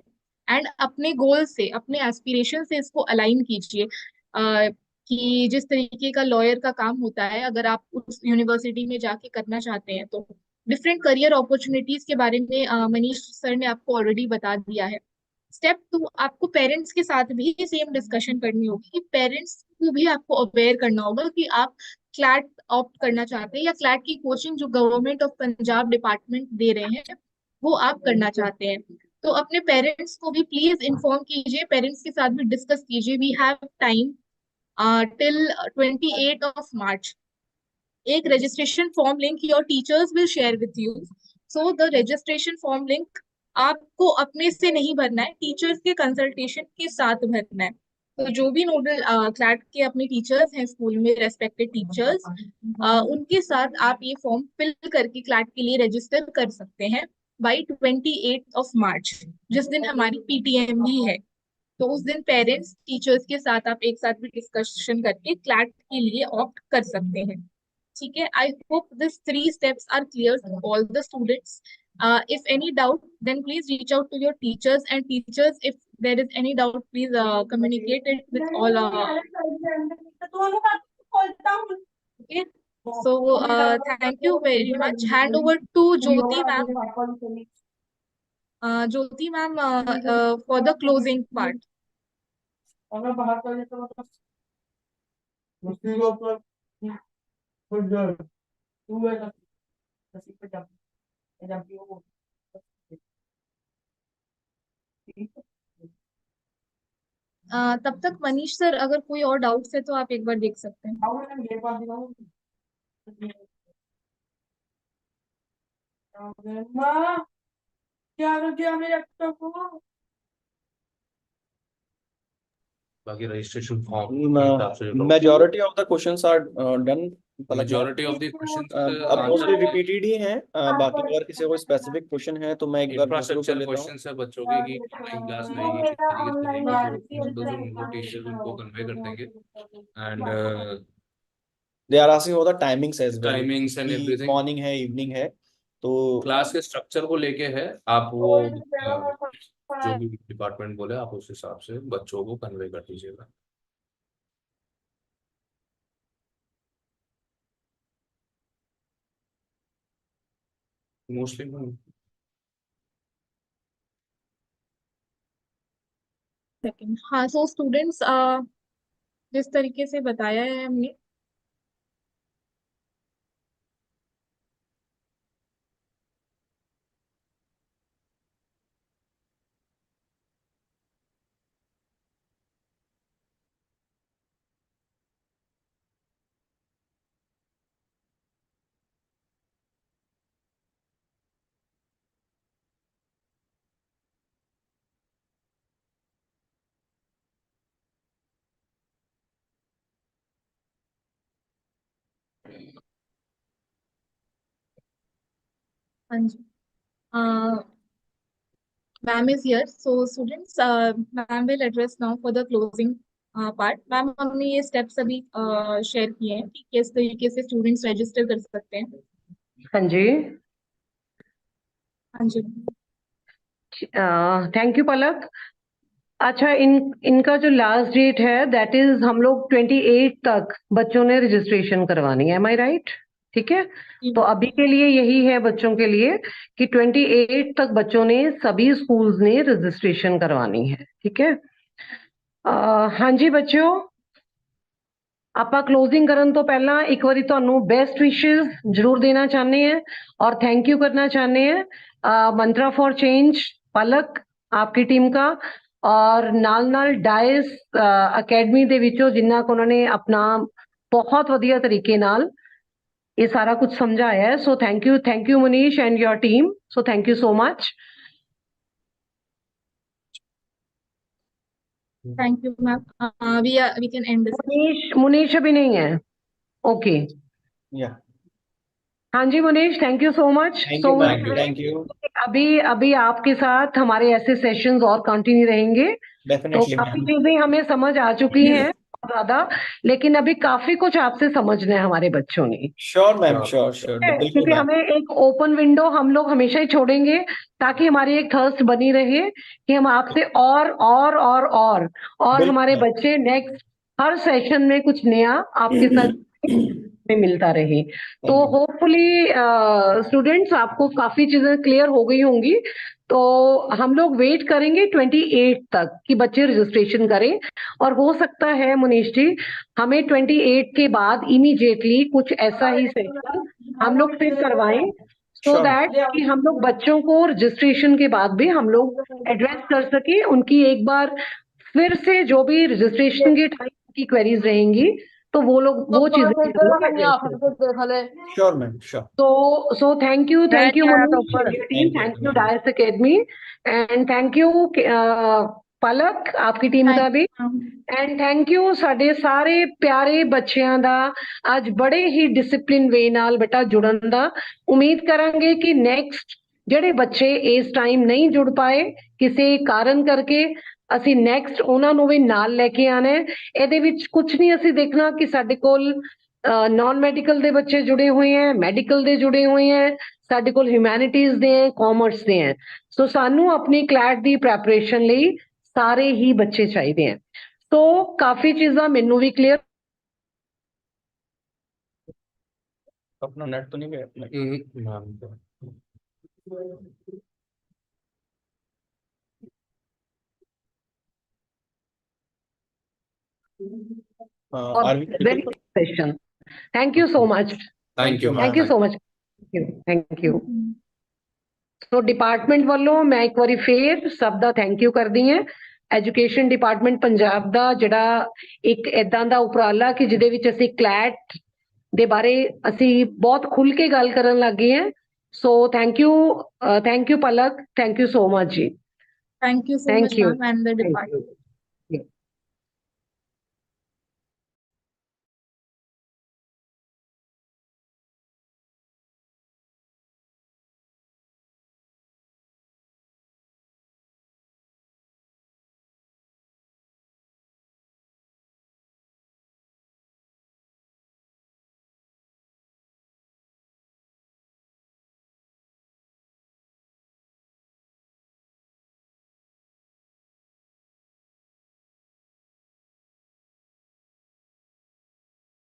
एंड अपने गोल से, अपने एस्पिरेशन से इसको अलाइन कीजिए, कि जिस तरीके का लॉयर का काम होता है, अगर आप उस यूनिवर्सिटी में जाके करना चाहते हैं तो डिफरेंट करियर अपॉर्चुनिटीज के बारे में मनीष सर ने आपको ऑलरेडी बता दिया है। स्टेप 2, आपको पेरेंट्स के साथ भी सेम डिस्कशन करनी होगी कि पेरेंट्स को भी आपको अवेयर करना होगा कि आप क्लैट ऑप्ट करना चाहते हैं या क्लैट की कोचिंग जो गवर्नमेंट ऑफ पंजाब डिपार्टमेंट दे रहे हैं वो आप करना चाहते हैं। तो अपने पेरेंट्स को भी प्लीज इन्फॉर्म कीजिए, पेरेंट्स के साथ भी डिस्कस कीजिए। We have time till 28 March। एक registration form link your teachers will share with you. So the registration form link आपको अपने से नहीं भरना है, टीचर्स के कंसल्टेशन के साथ भरना है। तो जो भी नोडल क्लैट के अपने टीचर्स हैं स्कूल में, रेस्पेक्टेड टीचर्स, उनके साथ आप ये फॉर्म फिल करके क्लैट के लिए रजिस्टर कर सकते हैं बाई 28 March, जिस दिन हमारी पीटीएम भी है। तो उस दिन पेरेंट्स टीचर्स के साथ आप एक साथ भी डिस्कशन करके क्लैट के लिए ऑप्ट कर सकते हैं, ठीक है। I hope this 3 steps are clear to all the students. If any doubt, then please reach out to your teachers, and teachers, if there is any doubt, please communicate it with all. Okay. So thank you very much. Hand over to Jyoti ma'am. Jyoti ma'am for the closing part. तब तक मनीष सर अगर कोई और डाउट्स है तो आप एक बार देख सकते हैं। बाकी रजिस्ट्रेशन फॉर्म के हिसाब से जो majority of the questions are done. Majority of the questions अब मोस्टली रिपीटेड ही हैं। बाकी अगर किसी को स्पेसिफिक क्वेश्चन है तो मैं एक बार go through कर इंफ्रास्ट्रक्चर लेता हूँ। क्वेश्चंस है बच्चों के कि ऑनलाइन क्लास रहेगी, किस तरीके से रहेगी, जो प्रिंसिपल्स और उनको टीचर्स उनको कन्वे कर देंगे, and they are asking for the timings as well, timings and everything. Morning है, इवनिंग है, तो क्लास के स्ट्रक्चर को लेके है, आप वो जो भी डिपार्टमेंट बोले आप उस हिसाब से बच्चों को कन्वे कर दीजिएगा। मोस्टली सेकंड, हाँ, सो स्टूडेंट्स जिस तरीके से बताया है हमने, हाँ जी, ma'am is here. So students, ma'am will address now for the closing part. Ma'am, हमने ये स्टेप्स अभी शेयर किए हैं कि किस तरीके से स्टूडेंट्स रजिस्टर कर सकते हैं। हाँ जी, हाँ जी, थैंक यू पलक। अच्छा, इनका जो लास्ट डेट है दैट इज हम लोग 28 तक बच्चों ने रजिस्ट्रेशन करवानी है, एम आई राइट? ठीक है, तो अभी के लिए यही है बच्चों के लिए कि 28 तक बच्चों ने सभी स्कूल्स ने रजिस्ट्रेशन करवानी है। ठीक है, हाँ जी बच्चों, ਆਪਾਂ ਕਲੋਜ਼ਿੰਗ ਕਰਨ ਤੋਂ ਪਹਿਲਾਂ ਇੱਕ ਵਾਰੀ ਤੁਹਾਨੂੰ ਬੈਸਟ ਵਿਸ਼ੇਸ ਜ਼ਰੂਰ ਦੇਣਾ ਚਾਹੁੰਦੇ ਹਾਂ और थैंक यू करना चाहते हैं मंत्रा फॉर चेंज, पलक आपकी टीम का, और नाल डाइस अकेडमी ਦੇ ਵਿੱਚੋਂ ਜਿੰਨਾ ਕੋ ਉਹਨਾਂ ਨੇ ਆਪਣਾ ਬਹੁਤ ਵਧੀਆ ਤਰੀਕੇ ਨਾਲ ਇਹ ਸਾਰਾ ਕੁਝ ਸਮਝਾਇਆ ਹੈ। So thank you Manish and your team, so thank you so much. Thank you ma'am. We can end this. Munish अभी नहीं है, ओके। या हाँ जी Munish, thank you so much. Thank so you ma'am, thank you. अभी आपके साथ हमारे ऐसे सेशंस और कंटिन्यू रहेंगे, तो डेफिनेटली काफी मैम। चीजें हमें समझ आ चुकी हैं ज्यादा, लेकिन अभी काफी कुछ आपसे समझना है हमारे बच्चों ने। श्योर मैम, श्योर श्योर, ठीक है, बिल्कुल क्योंकि मैम। हमें एक ओपन विंडो हम लोग हमेशा ही छोड़ेंगे ताकि हमारी एक थर्स्ट बनी रहे कि हम आपसे और हमारे बिल्कुल बच्चे नेक्स्ट हर सेशन में कुछ नया आपके साथ में मिलता रहे। तो थैंक यू। होपफुली स्टूडेंट्स आपको काफी चीजें क्लियर हो गई होंगी। तो हम लोग वेट करेंगे 28 तक कि बच्चे रजिस्ट्रेशन करें, और हो सकता है मुनीष जी हमें 28 के बाद इमीडिएटली कुछ ऐसा ही सेशन हम लोग फिर करवाएं, सो श्योर दैट कि हम लोग बच्चों को रजिस्ट्रेशन के बाद भी हम लोग एड्रेस कर सके उनकी एक बार फिर से जो भी रजिस्ट्रेशन के टाइम की क्वेरीज रहेंगी, तो वो चीजें भी हम लोग एड्रेस करेंगे। Sure ma'am, sure. So thank you Manish and your team, thank you Dias Academy, and thank you पलक आपकी टीम का भी, एंड थैंक यू ਸਾਡੇ ਸਾਰੇ ਪਿਆਰੇ ਬੱਚਿਆਂ ਦਾ ਅੱਜ ਬੜੇ ਹੀ ਡਿਸਪਲਿਨ ਵੇ ਨਾਲ ਬੇਟਾ ਜੁੜਨ ਦਾ। ਉਮੀਦ ਕਰਾਂਗੇ ਕਿ ਨੈਕਸਟ ਜਿਹੜੇ ਬੱਚੇ ਇਸ ਟਾਈਮ ਨਹੀਂ ਜੁੜ ਪਾਏ ਕਿਸੇ ਕਾਰਨ ਕਰਕੇ, ਅਸੀਂ ਨੈਕਸਟ ਉਹਨਾਂ ਨੂੰ ਵੀ ਨਾਲ ਲੈ ਕੇ ਆਣਾ ਹੈ। ਇਹਦੇ ਵਿੱਚ ਕੁਝ ਨਹੀਂ ਅਸੀਂ ਦੇਖਣਾ ਕਿ ਸਾਡੇ ਕੋਲ नॉन मेडिकल ਦੇ ਬੱਚੇ जुड़े हुए हैं, मेडिकल ਦੇ जुड़े हुए हैं, ਸਾਡੇ ਕੋਲ ਹਿਊਮੈਨਿਟੀਜ਼ ਦੇ हैं, ਕਾਮਰਸ ਦੇ हैं। ਸੋ ਸਾਨੂੰ ਆਪਣੀ ਕਲੈਟ ਦੀ ਪ੍ਰੈਪਰੇਸ਼ਨ ਲਈ ਸਾਰੇ ਹੀ ਬੱਚੇ ਚਾਹੀਦੇ हैं। तो काफी चीज़ां ਮੈਨੂੰ ਵੀ क्लियर अपना नेट तो नहीं गया अपना? Ma'am Are we very audible? good session. Thank you so much. Thank you, Thank you so much. Thank you. So department ਵੱਲੋਂ ਮੈਂ ਇੱਕ ਵਾਰੀ ਫੇਰ ਸਭ ਦਾ ਥੈਂਕ ਯੂ ਕਰਦੀ ਹਾਂ। ਐਜੂਕੇਸ਼ਨ ਡਿਪਾਰਟਮੈਂਟ ਪੰਜਾਬ ਦਾ ਜਿਹੜਾ ਇੱਕ ਇਦਾਂ ਦਾ ਉਪਰਾਲਾ ਕਿ ਜਿਹਦੇ ਵਿੱਚ ਅਸੀਂ ਕਲੈਟ ਦੇ ਬਾਰੇ ਅਸੀਂ ਬਹੁਤ ਖੁੱਲ ਕੇ ਗੱਲ ਕਰਨ ਲੱਗ ਗਏ ਹਾਂ। So thank you Palak, thank you so much ਜੀ। Thank you so Thank much, you. ma'am, and the Thank you. department.